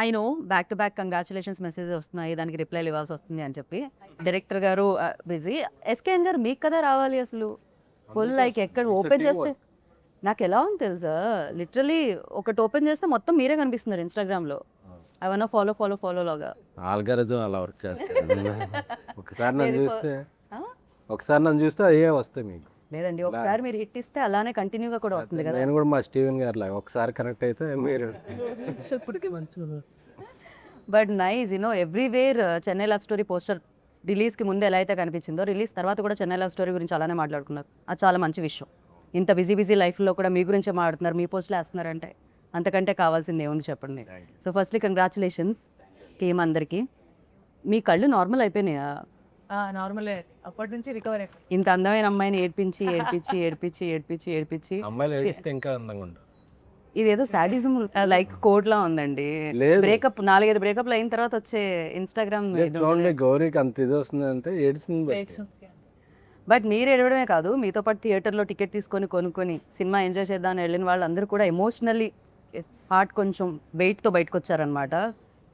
I know back to back congratulations message వస్తున్నాయి, దానికి రిప్లైలు ఇవ్వాల్సి వస్తుంది అని చెప్పి డైరెక్టర్ గారు బిజీ. ఎస్కేఎన్ గారు మీకు కదా రావాలి అసలు. ఫుల్ లైక్ ఎక్కడ ఓపెన్ చేస్తే నాకు ఎలా ఉంది తెలుసా, లిటరలీ ఒకటి ఓపెన్ చేస్తే మొత్తం మీరే కనిపిస్తున్నారు ఇన్స్టాగ్రామ్లో. అవన్నా ఫాలో ఫాలో ఫాలో లాగా ఆల్గారిథం అలా వర్క్ చేస్తాను. ఒకసారి నన్ను చూస్తే అయ్యే వస్తాయి మీకు. లేదండి, ఒకసారి మీరు హిట్ ఇస్తే అలానే కంటిన్యూగా కూడా వస్తుంది కదా. నేను కూడా మా స్టీవెన్ గారు లాగా ఒకసారి కనెక్ట్ అయితే మీరు ఇప్పటికీ మంచిగా. But nice everywhere Chennai love story poster రిలీజ్కి ముందు ఎలా అయితే కనిపించిందో, రిలీజ్ తర్వాత కూడా చెన్నై లవ్ స్టోరీ గురించి అలానే మాట్లాడుకున్నారు. అది చాలా మంచి విషయం. ఇంత బిజీ లైఫ్లో కూడా మీ గురించే మాట్లాడుతున్నారు, మీ పోస్టులు వేస్తున్నారంటే అంతకంటే కావాల్సింది ఏముంది చెప్పండి. సో ఫస్ట్లీ కంగ్రాచులేషన్స్ టీమ్ అందరికీ. మీ కళ్ళు నార్మల్ అయిపోయినాయా? నార్మలే, అప్పటి నుంచి రికవర్ అయిపోయింది. ఇంత అందమైన అమ్మాయిని ఏడ్పించి ఏడ్పించి ఏడ్పించి ఏడ్పించి ఏడ్పించి అమ్మాయిలు ఏడిస్తే ఇంకా అందంగా ఉంటారు. ఇదేదో సాడిజం లైక్ కోడ్ లా ఉందండి. బ్రేకప్ 4-5 బ్రేకప్లు అయిన తర్వాత వచ్చే ఇన్స్టాగ్రామ్. చూడండి, గౌరీకి అంత ఇది వస్తుంది అంటే ఏడ్చింది. బట్ మీరు ఏడవడమే కాదు, మీతో పాటు థియేటర్లో టికెట్ తీసుకొని కొనుక్కొని సినిమా ఎంజాయ్ చేద్దామని వెళ్ళిన వాళ్ళందరూ కూడా ఎమోషనల్లీ హార్ట్ కొంచెం వెయిట్తో బయటకు వచ్చారనమాట.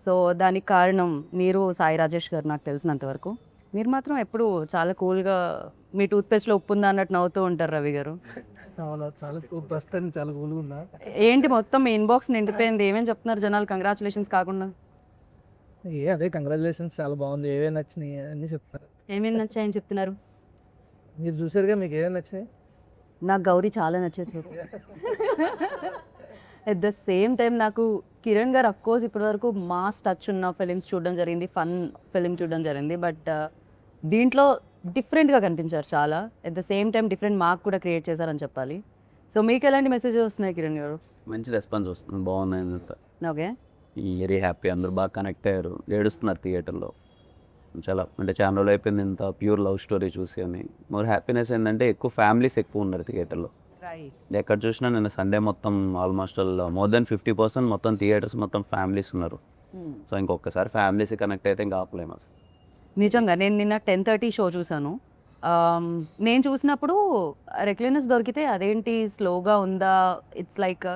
సో దానికి కారణం మీరు, సాయి రాజేష్ గారు. నాకు తెలిసినంత వరకు మీరు మాత్రం ఎప్పుడు చాలా కూల్గా మీ టూత్పేస్ట్లో ఉప్పు ఉందా అన్నట్టు నవ్వుతూ ఉంటారు రవి గారు. చాలా ప్రస్తుతానికి చాలా కూల్గా ఉన్నా. ఏంటి మొత్తం మీ ఇన్బాక్స్ నిండిపోయింది, ఏమేమి చెప్తున్నారు జనాలు కంగ్రాచులేషన్స్ కాకుండా? అదే కంగ్రాచులేషన్స్, చాలా బాగుంది, ఏమేమి నచ్చినాయి అన్నీ చెప్తారు. ఏమేమి నచ్చాయని చెప్తున్నారు? మీరు చూసారుగా, మీకు ఏమేమి నచ్చినాయి? నాకు గౌరీ చాలా నచ్చేసారు. అట్ ద సేమ్ టైం నాకు కిరణ్ గారు అఫ్కోర్స్ ఇప్పటివరకు మాస్ టచ్ ఉన్న ఫిలిమ్స్ చూడడం జరిగింది, ఫన్ ఫిలిం చూడడం జరిగింది. బట్ దీంట్లో డిఫరెంట్గా కనిపించారు చాలా. At the same time different mark కూడా క్రియేట్ చేశారని చెప్పాలి. సో మీకు ఎలాంటి మెసేజెస్ వస్తున్నాయి కిరణ్ గారు? మంచి రెస్పాన్స్ వస్తుంది, బాగున్నాయి. ఓకే, వెరీ హ్యాపీ, అందరూ బాగా కనెక్ట్ అయ్యారు, ఏడుస్తున్నారు థియేటర్లో. చాలా అంటే చాలా రోజులు అయిపోయింది ఇంత ప్యూర్ లవ్ స్టోరీ చూసి అని. మోర్ హ్యాపీనెస్ ఏంటంటే ఎక్కువ ఫ్యామిలీస్ ఎక్కువ ఉన్నారు థియేటర్లో. ఎక్కడ చూసినా నేను సండే మొత్తం ఆల్మోస్ట్ మోర్ దెన్ 50% మొత్తం థియేటర్స్ మొత్తం ఫ్యామిలీస్ ఉన్నారు. సో ఇంకొకసారి ఫ్యామిలీస్ కనెక్ట్ అయితే ఇంకా ఆపలేము అసలు. నిజంగా నేను నిన్న 10:30 షో చూశాను. నేను చూసినప్పుడు రెక్లెనెస్ దొరికితే అదేంటి స్లోగా ఉందా, ఇట్స్ లైక్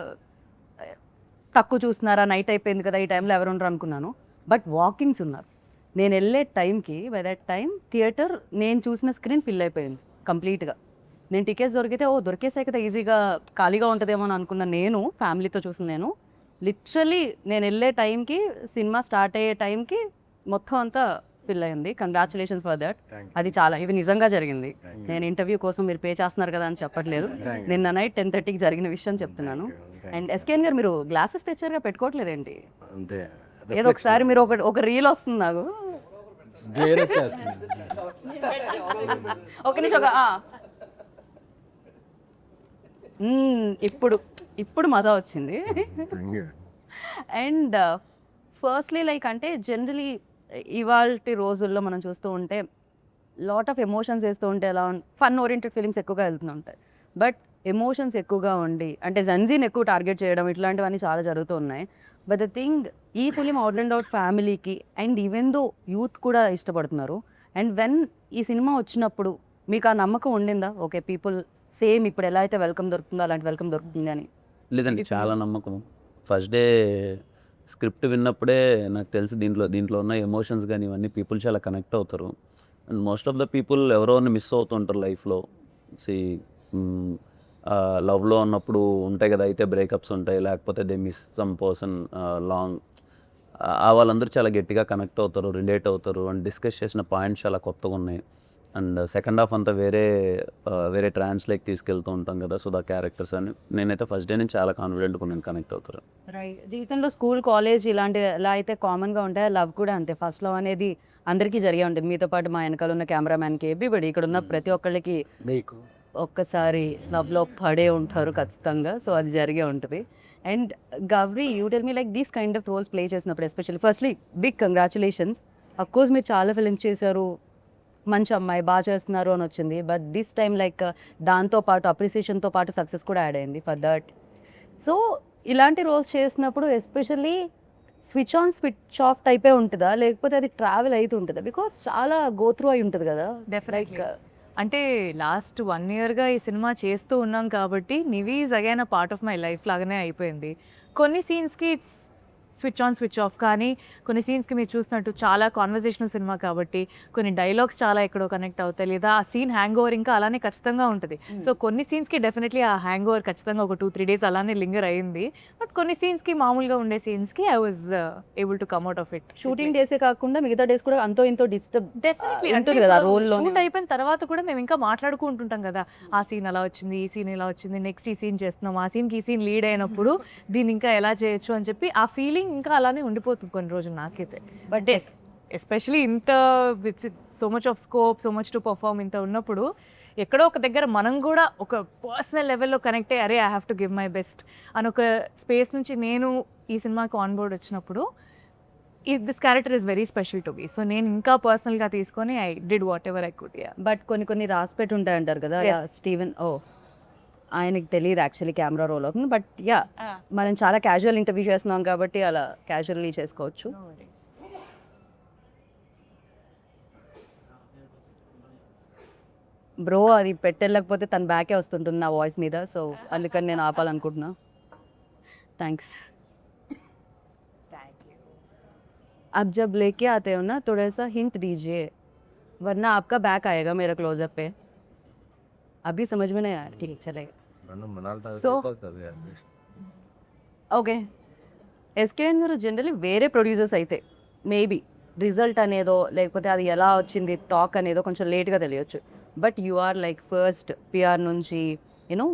తక్కువ చూస్తున్నారా, నైట్ అయిపోయింది కదా ఈ టైంలో ఎవరు ఉండరు అనుకున్నాను. బట్ వాకింగ్స్ ఉన్నారు. నేను వెళ్ళే టైంకి బై దట్ టైం థియేటర్ నేను చూసిన స్క్రీన్ ఫిల్ అయిపోయింది కంప్లీట్గా. నేను టికెట్స్ దొరికితే దొరికేసాయి కదా ఈజీగా ఖాళీగా ఉంటుందేమో అని అనుకున్న నేను, ఫ్యామిలీతో చూసిన నేను, లిటరలీ నేను వెళ్ళే టైంకి సినిమా స్టార్ట్ అయ్యే టైంకి మొత్తం అంతా ఫిల్ అయింది. Congratulations for that. అది చాలా ఇది నిజంగా జరిగింది. నేను ఇంటర్వ్యూ కోసం మీరు పే చేస్తున్నారు కదా అని చెప్పట్లేదు, నిన్న నైట్ 10:30కి జరిగిన విషయం చెప్తున్నాను. అండ్ ఎస్కేఎన్ గారు మీరు గ్లాసెస్ తెచ్చారుగా, పెట్టుకోవట్లేదేంటి? అంటే ఏదో ఒకసారి మీరు ఒక రీల్ వస్తుంది నాకు, ఒక నిమిషం. ఇప్పుడు మజా వచ్చింది. అండ్ ఫస్ట్లీ లైక్ అంటే జనరలీ ఇవాల్టి రోజుల్లో మనం చూస్తూ ఉంటే లాట్ ఆఫ్ ఎమోషన్స్ వేస్తూ ఉంటే ఎలా ఫన్ ఓరియంటెడ్ ఫిలిమ్స్ ఎక్కువగా వెళ్తూ ఉంటాయి. బట్ ఎమోషన్స్ ఎక్కువగా ఉండి అంటే జన్జీని ఎక్కువ టార్గెట్ చేయడం ఇట్లాంటివన్నీ చాలా జరుగుతూ ఉన్నాయి. బట్ ద థింగ్, ఈ ఫిలిం అవుట్ అండ్ అవుట్ ఫ్యామిలీకి అండ్ ఈవెన్ దో యూత్ కూడా ఇష్టపడుతున్నారు. అండ్ వెన్ ఈ సినిమా వచ్చినప్పుడు మీకు ఆ నమ్మకం ఉండిందా, ఓకే పీపుల్ సేమ్ ఇప్పుడు ఎలా అయితే వెల్కమ్ దొరుకుతుందో అలాంటి వెల్కమ్ దొరుకుతుంది అని? లేదండి, చాలా నమ్మకం. ఫస్ట్ డే స్క్రిప్ట్ విన్నప్పుడే నాకు తెలిసి దీంట్లో ఉన్న ఎమోషన్స్ కానీ ఇవన్నీ పీపుల్ చాలా కనెక్ట్ అవుతారు. And most of the people ఎవరో మిస్ అవుతుంటారు లైఫ్లో. లవ్లో ఉన్నప్పుడు ఉంటాయి కదా, అయితే బ్రేకప్స్ ఉంటాయి, లేకపోతే they miss some person long. వాళ్ళందరూ చాలా గట్టిగా కనెక్ట్ అవుతారు, రిలేట్ అవుతారు. అండ్ డిస్కస్ చేసిన పాయింట్స్ చాలా కొత్తగా ఉన్నాయి. అండ్ సెకండ్ హాఫ్ అంతా వేరే ట్రాన్స్లోకి తీసుకెళ్తూ ఉంటాం కదా, సో ద క్యారెక్టర్స్ అని నేనైతే ఫస్ట్ డే నుంచి చాలా కాన్ఫిడెంట్గా నేను కనెక్ట్ అవుతారు. రైట్. జీవితంలో స్కూల్, కాలేజ్ ఇలాంటి ఎలా అయితే కామన్గా ఉంటాయో లవ్ కూడా అంతే. ఫస్ట్ లవ్ అనేది అందరికీ జరిగే ఉంటుంది. మీతో పాటు మా వెనకాల ఉన్న కెమెరామ్యాన్కి, ఎవ్రీబడి ఇక్కడ ఉన్న ప్రతి ఒక్కళ్ళకి ఒక్కసారి లవ్లో పడే ఉంటారు ఖచ్చితంగా. సో అది జరిగే ఉంటుంది. And Gauri, you tell me like these kind of roles play చేసినప్పుడు especially firstly big congratulations. Of course మీరు చాలా ఫిలిమ్స్ చేశారు, మంచి అమ్మాయి బాగా చేస్తున్నారు అని వచ్చింది. బట్ దిస్ టైమ్ లైక్ దాంతోపాటు అప్రిసియేషన్తో పాటు సక్సెస్ కూడా యాడ్ అయింది ఫర్ దట్. సో ఇలాంటి రోల్స్ చేసినప్పుడు especially switch on switch off టైపే ఉంటుందా, లేకపోతే అది ట్రావెల్ అవుతూ ఉంటుందా? బికాస్ చాలా గో త్రూ అయి ఉంటుంది కదా. డెఫినెట్లీ. అంటే లాస్ట్ 1 yearగా ఈ సినిమా చేస్తూ ఉన్నాం కాబట్టి నివి is again a part of my life లాగానే అయిపోయింది. కొన్ని సీన్స్కి it's switch on switch off. కానీ కొన్ని సీన్స్కి మీరు చూసినట్టు చాలా కాన్వర్జేషనల్ సినిమా కాబట్టి కొన్ని డైలాగ్స్ చాలా ఎక్కడో కనెక్ట్ అవుతాయి, లేదా ఆ సీన్ హ్యాంగ్ ఓవర్ ఇంకా అలానే ఖచ్చితంగా ఉంటుంది. సో కొన్ని సీన్స్కి డెఫినెట్లీ ఆ హ్యాంగ్ ఓవర్ ఖచ్చితంగా ఒక 2-3 డేస్ అలానే లింగర్ అయింది. బట్ కొన్ని సీన్స్కి మామూలుగా ఉండే సీన్స్కి I was able to come out of it. Shooting డేసే కాకుండా మిగతా డేస్ కూడా అంతో ఇంతో డిస్టర్బ్ డెఫినెట్లీ ఉంటుంది కదా రోల్లో. షూట్ అయిపోయిన తర్వాత కూడా మేము ఇంకా మాట్లాడుకుంటుంటాం కదా, ఆ సీన్ అలా వచ్చింది, ఈ సీన్ ఇలా వచ్చింది, నెక్స్ట్ ఈ సీన్ చేస్తున్నాం, ఆ సీన్కి ఈ సీన్ లీడ్ అయినప్పుడు దీన్ని ఇంకా ఎలా చేయొచ్చు అని చెప్పి ఆ ఫీలింగ్ ఇంకా అలానే ఉండిపోతుంది కొన్ని రోజులు నాకైతే. బట్ ఎస్పెషలీ ఇంత with so much of scope, so much to perform ఇంత ఉన్నప్పుడు ఎక్కడో ఒక దగ్గర మనం కూడా ఒక పర్సనల్ లెవెల్లో కనెక్ట్ అయ్యి అరే I have to give my best అని ఒక స్పేస్ నుంచి నేను ఈ సినిమాకి ఆన్ బోర్డ్ వచ్చినప్పుడు this character is very special to me. So నేను ఇంకా పర్సనల్గా తీసుకొని I did what ever I could. But కొన్ని రాసి పెట్టి ఉంటాయి అంటారు కదా స్టీవెన్. ఆయనకి తెలియదు యాక్చువల్లీ కెమెరా రోల్ అవుతుంది. బట్ మనం చాలా క్యాజువల్ ఇంటర్వ్యూ చేస్తున్నాం కాబట్టి అలా క్యాజువల్లీ చేసుకోవచ్చు. బ్రో అది పెట్టలేకపోతే తన బ్యాకే వస్తుంటుంది నా వాయిస్ మీద, సో అందుకని నేను ఆపాలనుకుంటున్నా. థ్యాంక్స్. अब जब लेके आते हो ना थोड़ा सा हिंट दीजिए वरना आपका बैक आएगा मेरा क्लोजअप पे. अभी समझ में नहीं आया. ठीक है चलेगा. So- ఓకే ఎస్కేఎన్ గారు జనరల్లీ వేరే ప్రొడ్యూసర్స్ అయితే మేబీ రిజల్ట్ అనేదో లేకపోతే అది ఎలా వచ్చింది టాక్ అనేదో కొంచెం లేట్గా తెలియచ్చు. But you are like first PR నుంచి యూనో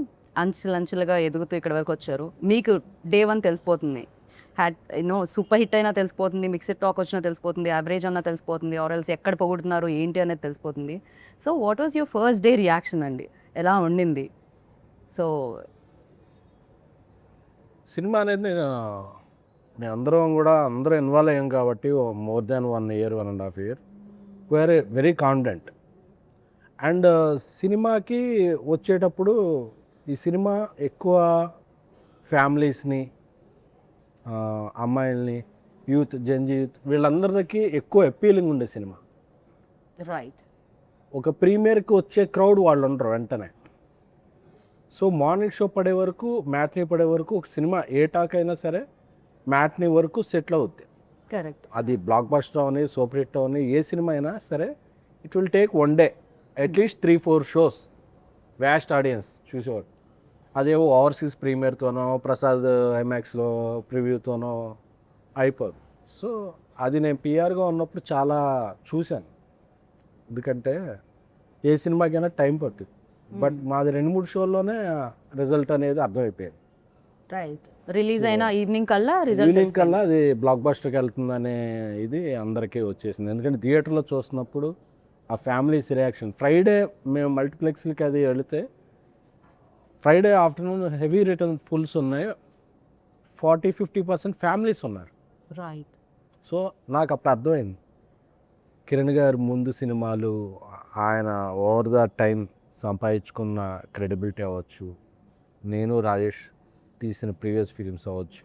అంచెలంచెలుగా ఎదుగుతూ ఇక్కడ వరకు వచ్చారు. మీకు డే 1 తెలిసిపోతుంది, హ్యాడ్ యూనో సూపర్ హిట్ అయినా తెలిసిపోతుంది, మిక్స్డ్ టాక్ వచ్చినా తెలిసిపోతుంది, యావరేజ్ అన్నా తెలిసిపోతుంది, ఆర్ఎల్స్ ఎక్కడ పొగుడుతున్నారు ఏంటి అనేది తెలిసిపోతుంది. So what was your first day reaction అండి, ఎలా ఉండింది? సో సినిమా అనేది నేను అందరూ ఇన్వాల్వ్ అయ్యాం కాబట్టి more than 1 year 1.5 year very confident. And సినిమాకి వచ్చేటప్పుడు ఈ సినిమా ఎక్కువ ఫ్యామిలీస్ని, అమ్మాయిల్ని, యూత్, జెన్జీ యూత్ వీళ్ళందరికీ ఎక్కువ అపీలింగ్ ఉండే సినిమా. రైట్. ఒక ప్రీమియర్కి వచ్చే క్రౌడ్ వాళ్ళు ఉండరు వెంటనే. సో మార్నింగ్ షో పడే వరకు, మ్యాట్నీ పడే వరకు ఒక సినిమా ఏ టాక్ అయినా సరే మ్యాట్నీ వరకు సెటిల్ అవుద్ది. కరెక్ట్. అది బ్లాక్ బస్టర్ అవని, సూపర్ హిట్ అవని, ఏ సినిమా అయినా సరే it will take 1 day at least 3-4 shows vast audience చూసేవాడు. అదేవో ఓవర్సీస్ ప్రీమియర్తోనో ప్రసాద్ ఐమాక్స్లో ప్రివ్యూతోనో అయిపోదు. సో అది నేను పిఆర్గా ఉన్నప్పుడు చాలా చూశాను. ఎందుకంటే ఏ సినిమాకైనా టైం పడుతుంది. బట్ మాది 2-3 షోల్లోనే రిజల్ట్ అనేది అర్థమైపోయింది. రైట్. రిలీజ్ అయిన ఈవినింగ్ కల్లా ఈవినింగ్ కల్లా అది బ్లాక్ బస్టర్కి వెళ్తుందనే ఇది అందరికీ వచ్చేసింది. ఎందుకంటే థియేటర్లో చూస్తున్నప్పుడు ఆ ఫ్యామిలీస్ రియాక్షన్. ఫ్రైడే మేము మల్టీప్లెక్స్లకి అది వెళితే Friday afternoon heavy return fulls ఉన్నాయి, 40-50% ఫ్యామిలీస్ ఉన్నారు. రైట్. సో నాకు అప్పుడు అర్థమైంది కిరణ్ గారు ముందు సినిమాలు, ఆయన ఓవర్ ద టైం సంపాదించుకున్న క్రెడిబిలిటీ అవ్వచ్చు, నేను రాజేష్ తీసిన ప్రీవియస్ ఫిలిమ్స్ అవ్వచ్చు,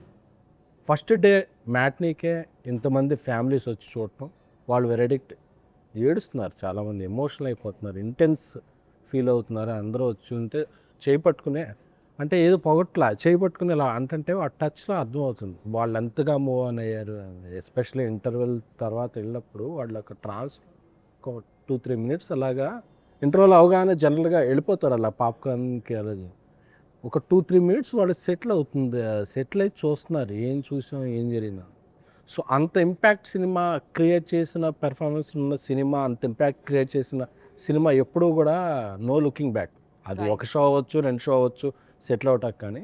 ఫస్ట్ డే మ్యాట్నీకే ఇంతమంది ఫ్యామిలీస్ వచ్చి చూడటం, వాళ్ళు వెరడిక్ట్ ఏడుస్తున్నారు, చాలామంది ఎమోషనల్ అయిపోతున్నారు, ఇంటెన్స్ ఫీల్ అవుతున్నారు. అందరూ వచ్చి ఉంటే చేయి పట్టుకునే, అంటే ఏదో పొగట్లా చేయి పట్టుకుని ఇలా అంటే ఆ టచ్లో అర్థమవుతుంది వాళ్ళు ఎంతగా మూవ్ ఆన్ అయ్యారు. ఎస్పెషల్లీ ఇంటర్వెల్ తర్వాత వెళ్ళినప్పుడు వాళ్ళు ఒక ఒక 2-3 minutes అలాగా ఇంటర్వెల్ అవగానే జనరల్గా వెళ్ళిపోతారు అలా పాప్కార్న్కి. అలాగే ఒక 2-3 minutes వాళ్ళు సెటిల్ అవుతుంది, సెటిల్ అయి చూస్తున్నారు ఏం చూసాం ఏం జరిగిందా. సో అంత ఇంపాక్ట్ సినిమా క్రియేట్ చేసిన పెర్ఫార్మెన్స్ ఉన్న సినిమా, అంత ఇంపాక్ట్ క్రియేట్ చేసిన సినిమా ఎప్పుడూ కూడా నో లుకింగ్ బ్యాక్. అది ఒక షో అవ్వచ్చు, 2 షో అవ్వచ్చు, సెటిల్ అవుటాక. కానీ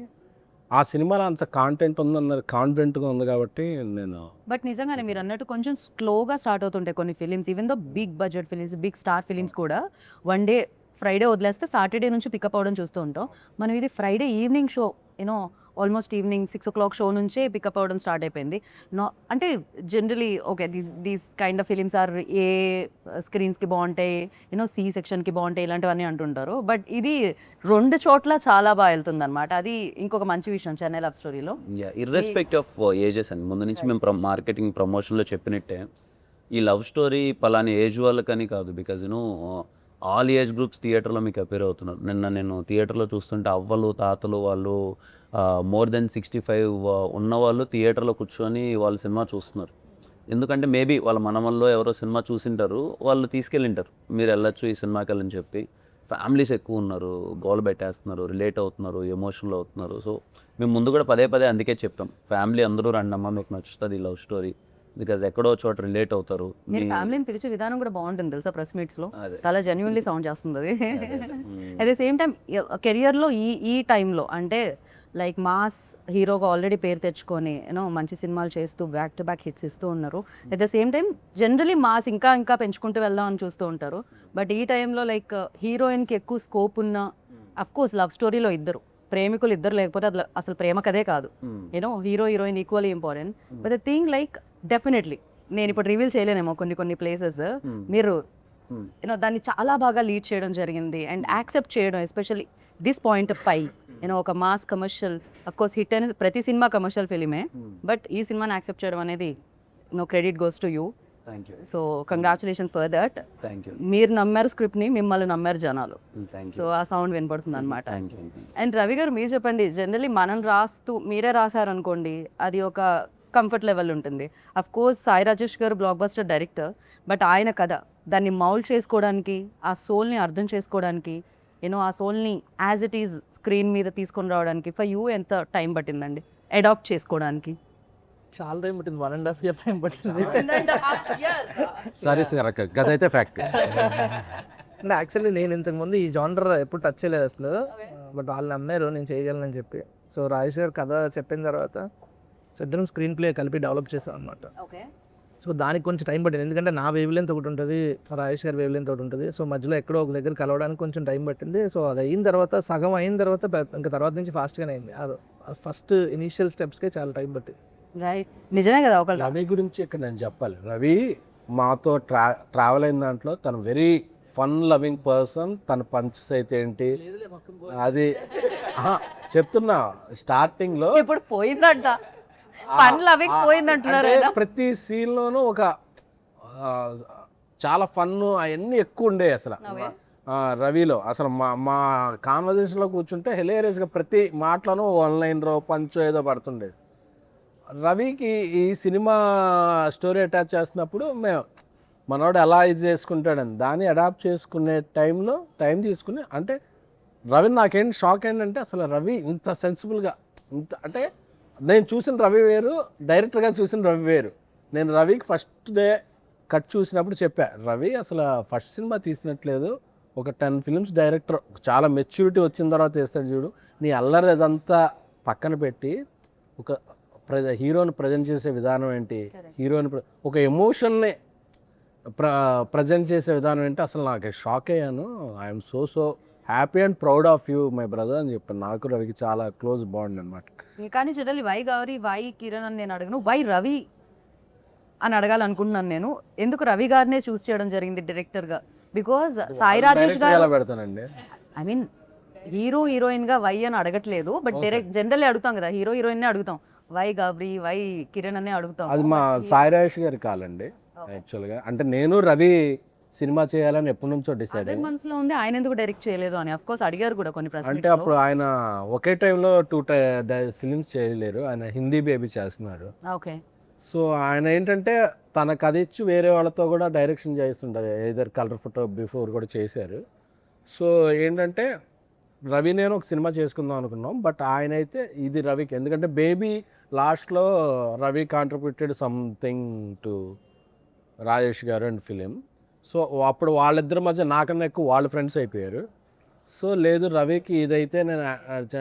ఆ సినిమాలో అంత కాంటెంట్ ఉందన్నది కాన్ఫిడెంట్గా ఉంది కాబట్టి నేను. బట్ నిజంగానే మీరు అన్నట్టు కొంచెం స్లోగా స్టార్ట్ అవుతుంటాయి కొన్ని films, even though big budget films, big star films కూడా. 1 day ఫ్రైడే వదిలేస్తే సాటర్డే నుంచి పికప్ అవ్వడం చూస్తూ ఉంటాం మనం. ఇది Friday evening show, you know almost evening 6 o'clock show నుంచే పికప్ అవ్వడం స్టార్ట్ అయిపోయింది. అంటే generally okay these kind of films are A స్క్రీన్స్కి బాగుంటాయి, యూనో సి సెక్షన్కి బాగుంటాయి ఇలాంటివన్నీ అంటుంటారు. బట్ ఇది 2 చోట్ల చాలా బాగా వెళ్తుంది అనమాట. అది ఇంకొక మంచి విషయం చెన్నై లవ్ స్టోరీలో. ఇర్రెస్పెక్ట్ ఆఫ్ ఏజెస్ అండి, ముందు నుంచి మేము మార్కెటింగ్ ప్రమోషన్లో చెప్పినట్టే ఈ లవ్ స్టోరీ పలాని ఏజ్ వాళ్ళకని కాదు. బికాజ్ ఆల్ ఏజ్ గ్రూప్స్ థియేటర్లో మీకు అపేర్ అవుతున్నారు. నిన్న నేను థియేటర్లో చూస్తుంటే అవ్వలు తాతలు వాళ్ళు మోర్ దెన్ 65 ఉన్నవాళ్ళు థియేటర్లో కూర్చొని వాళ్ళు సినిమా చూస్తున్నారు. ఎందుకంటే మేబీ వాళ్ళ మనవల్లో ఎవరో సినిమా చూసింటారు, వాళ్ళు తీసుకెళ్ళింటారు మీరు వెళ్ళొచ్చు ఈ సినిమాకి వెళ్ళని చెప్పి. ఫ్యామిలీస్ ఎక్కువ ఉన్నారు, గోల పెట్టేస్తున్నారు, రిలేట్ అవుతున్నారు, ఎమోషనల్ అవుతున్నారు. సో మేము ముందు కూడా పదే పదే అందుకే చెప్పాం, ఫ్యామిలీ అందరూ రండమ్మా మీకు నచ్చుతుంది లవ్ స్టోరీ, బికాజ్ ఎక్కడో చోట రిలేట్ అవుతారు. మీరు ఫ్యామిలీని పిలిచే విధానం కూడా బాగుంటుంది తెలుసా, ప్రెస్ మీట్స్లో అదే. చాలా జెన్యున్లీ సౌండ్ చేస్తుంది అది. అట్ ద సేమ్ టైం కెరియర్లో ఈ టైంలో అంటే లైక్ మాస్ హీరోగా ఆల్రెడీ పేరు తెచ్చుకొని యూనో మంచి సినిమాలు చేస్తూ బ్యాక్ టు బ్యాక్ హిట్స్ ఇస్తూ ఉన్నారు. At the same time generally mass ఇంకా పెంచుకుంటూ వెళ్దాం అని చూస్తూ ఉంటారు. బట్ ఈ టైంలో లైక్ హీరోయిన్కి ఎక్కువ స్కోప్ ఉన్న, అఫ్ కోర్స్ లవ్ స్టోరీలో ఇద్దరు ప్రేమికులు ఇద్దరు లేకపోతే అది అసలు ప్రేమ కదే కాదు, you know hero heroine equally important. But the thing like definitely నేను ఇప్పుడు రివీల్ చేయలేనేమో కొన్ని ప్లేసెస్, మీరు యూనో దాన్ని చాలా బాగా లీడ్ చేయడం జరిగింది అండ్ యాక్సెప్ట్ చేయడం, ఎస్పెషల్లీ దిస్ పాయింట్ పై యూనో ఒక మాస్ కమర్షియల్, అఫ్కోర్స్ హిట్ అనేది ప్రతి సినిమా కమర్షియల్ ఫిలిమే, బట్ ఈ సినిమాని యాక్సెప్ట్ చేయడం అనేది no credit goes to you. Thank you. So congratulations for that. Thank you. మీరు నమ్మారు స్క్రిప్ట్ని, మిమ్మల్ని నమ్మారు జనాలు. Thank so you. ఆ సౌండ్ వినపడుతుంది అనమాట. Thank you. అండ్ రవి గారు మీరు చెప్పండి, జనరలీ మనం రాస్తూ మీరే రాశారనుకోండి అది ఒక కంఫర్ట్ లెవెల్ ఉంటుంది. అఫ్ కోర్స్ సాయి రాజేష్ గారు బ్లాక్ బస్టర్ డైరెక్టర్, బట్ ఆయన కథ దాన్ని మౌల్డ్ చేసుకోవడానికి, ఆ సోల్ని అర్థం చేసుకోవడానికి, యూనో ఆ సోల్ని యాజ్ ఇట్ ఈజ్ స్క్రీన్ మీద తీసుకొని రావడానికి ఫర్ యూ ఎంత టైం పట్టిందండి అడాప్ట్ చేసుకోవడానికి? చాలా టైం పట్టింది, 1.5 year టైం పట్టింది. సరే సార్, గదైతే ఫ్యాక్ట్. అంటే యాక్చువల్లీ నేను ఇంతకుముందు ఈ జానర్ ఎప్పుడు టచ్ చేయలేదు అసలు, బట్ వాళ్ళు నమ్మారు నేను చేయగలనని చెప్పి. సో రాజేష్ గారు కథ చెప్పిన తర్వాత ఇద్దరం స్క్రీన్ ప్లే కలిపి డెవలప్ చేసాం అనమాట. ఓకే. సో దానికి కొంచెం టైం పట్టింది, ఎందుకంటే నా వేవ్ లెంత్ ఒకటి ఉంటుంది, రాజేష్ గారి వేవ్ లెంత్ ఒకటి ఉంటుంది. సో మధ్యలో ఎక్కడో ఒక దగ్గర కలవడానికి కొంచెం టైం పట్టింది. సో అది అయిన తర్వాత, సగం అయిన తర్వాత ఇంకా తర్వాత నుంచి ఫాస్ట్గానే అయింది. ఫస్ట్ ఇనీషియల్ స్టెప్స్కే చాలా టైం పట్టింది. రైట్, నిజమే కదా. ఒక రవి గురించి ఇక్కడ నేను చెప్పాలి. రవి మాతో ట్రావెల్ అయిన దాంట్లో తను వెరీ ఫన్ లవింగ్ పర్సన్. తన పంచెస్ అయితే ఏంటి అది చెప్తున్నా స్టార్టింగ్లో ఇప్పుడు పోయిందంట, ఫన్ అవి పోయిందంటున్నారు అంటే కదా. ప్రతి సీన్లోనూ ఒక చాలా ఫన్ అవన్నీ ఎక్కువ ఉండే అసలు రవిలో. అసలు మా కాన్వర్జేషన్లో కూర్చుంటే హిలేరియస్గా ప్రతి మాటలోనూ ఆన్లైన్ పంచో ఏదో పడుతుండేది. రవికి ఈ సినిమా స్టోరీ అటాచ్ చేస్తున్నప్పుడు మేము మనోడు ఎలా ఇది చేసుకుంటాడని దాన్ని అడాప్ట్ చేసుకునే టైంలో టైం తీసుకుని, అంటే రవి నాకేంటి షాక్ ఏంటంటే అసలు రవి ఇంత సెన్సిబుల్గా ఇంత, అంటే నేను చూసిన రవి వేరు, డైరెక్టర్గా చూసిన రవి వేరు. నేను రవికి ఫస్ట్ డే కట్ చూసినప్పుడు చెప్పా, రవి అసలు ఫస్ట్ సినిమా తీసినట్లేదు, ఒక 10 films డైరెక్టర్ చాలా మెచ్యూరిటీ వచ్చిన తర్వాత వేస్తాడు చూడు, నీ అల్లరి అదంతా పక్కన పెట్టి ఒక హీరోని ప్రజెంట్ చేసే విధానం ఏంటి, హీరోని ఒక ఎమోషన్ని ప్రజెంట్ చేసే విధానం ఏంటి, అసలు నాకు షాక్ అయ్యాను. I'm so happy and proud of you my brother అని చెప్పాను. నాకు రవికి చాలా క్లోజ్ బాండ్ అనమాట. కానీ generally why Gauri, why Kiran అని నేను అడగను, వై రవి అని అడగాలనుకుంటున్నాను నేను. ఎందుకు రవి గారినే చూస్ చేయడం జరిగింది డైరెక్టర్గా? బికాజ్ సాయి రాజేష్ గారు, ఎలా పెడతానండి, ఐ మీన్ హీరో హీరోయిన్గా వై అని అడగట్లేదు, బట్ డైరెక్ట్ జనరల్లీ అడుగుతాం కదా, హీరో హీరోయిన్నే అడుగుతాం, వై గౌరీ, వై కిరణ్ అనే అడుగుతాం. అది మా సాయి రాజేష్ గారి కాలండి యాక్చువల్గా. అంటే నేను రవి సినిమా చేయాలని ఎప్పటి నుంచో డిసైడ్ అయ్యాను. మనసులో ఉంది, ఆయన ఎందుకు డైరెక్ట్ చేయలేదు అని. అఫ్ కోర్స్ అడిగారు కూడా కొన్ని అంటే ప్రశ్నలు. అప్పుడు ఆయన ఒకే టైంలో 2 ఫిలిమ్స్ చేయలేరు, ఆయన హిందీ బేబీ చేస్తున్నారు. ఓకే. సో ఆయన ఏంటంటే తన కథ ఇచ్చి వేరే వాళ్ళతో కూడా డైరెక్షన్ చేస్తుంటారు, ఏదర్ కలర్ ఫోటో బిఫోర్ కూడా చేశారు. సో ఏంటంటే రవి నేను ఒక సినిమా చేసుకుందాం అనుకున్నాం, బట్ ఆయన అయితే ఇది రవికి, ఎందుకంటే బేబీ లాస్ట్లో Ravi contributed something to Rajesh గారు అండ్ ఫిలిం. సో అప్పుడు వాళ్ళిద్దరి మధ్య నాకన్నా ఎక్కువ వాళ్ళ ఫ్రెండ్స్ అయిపోయారు. సో లేదు రవికి ఇదైతే నేను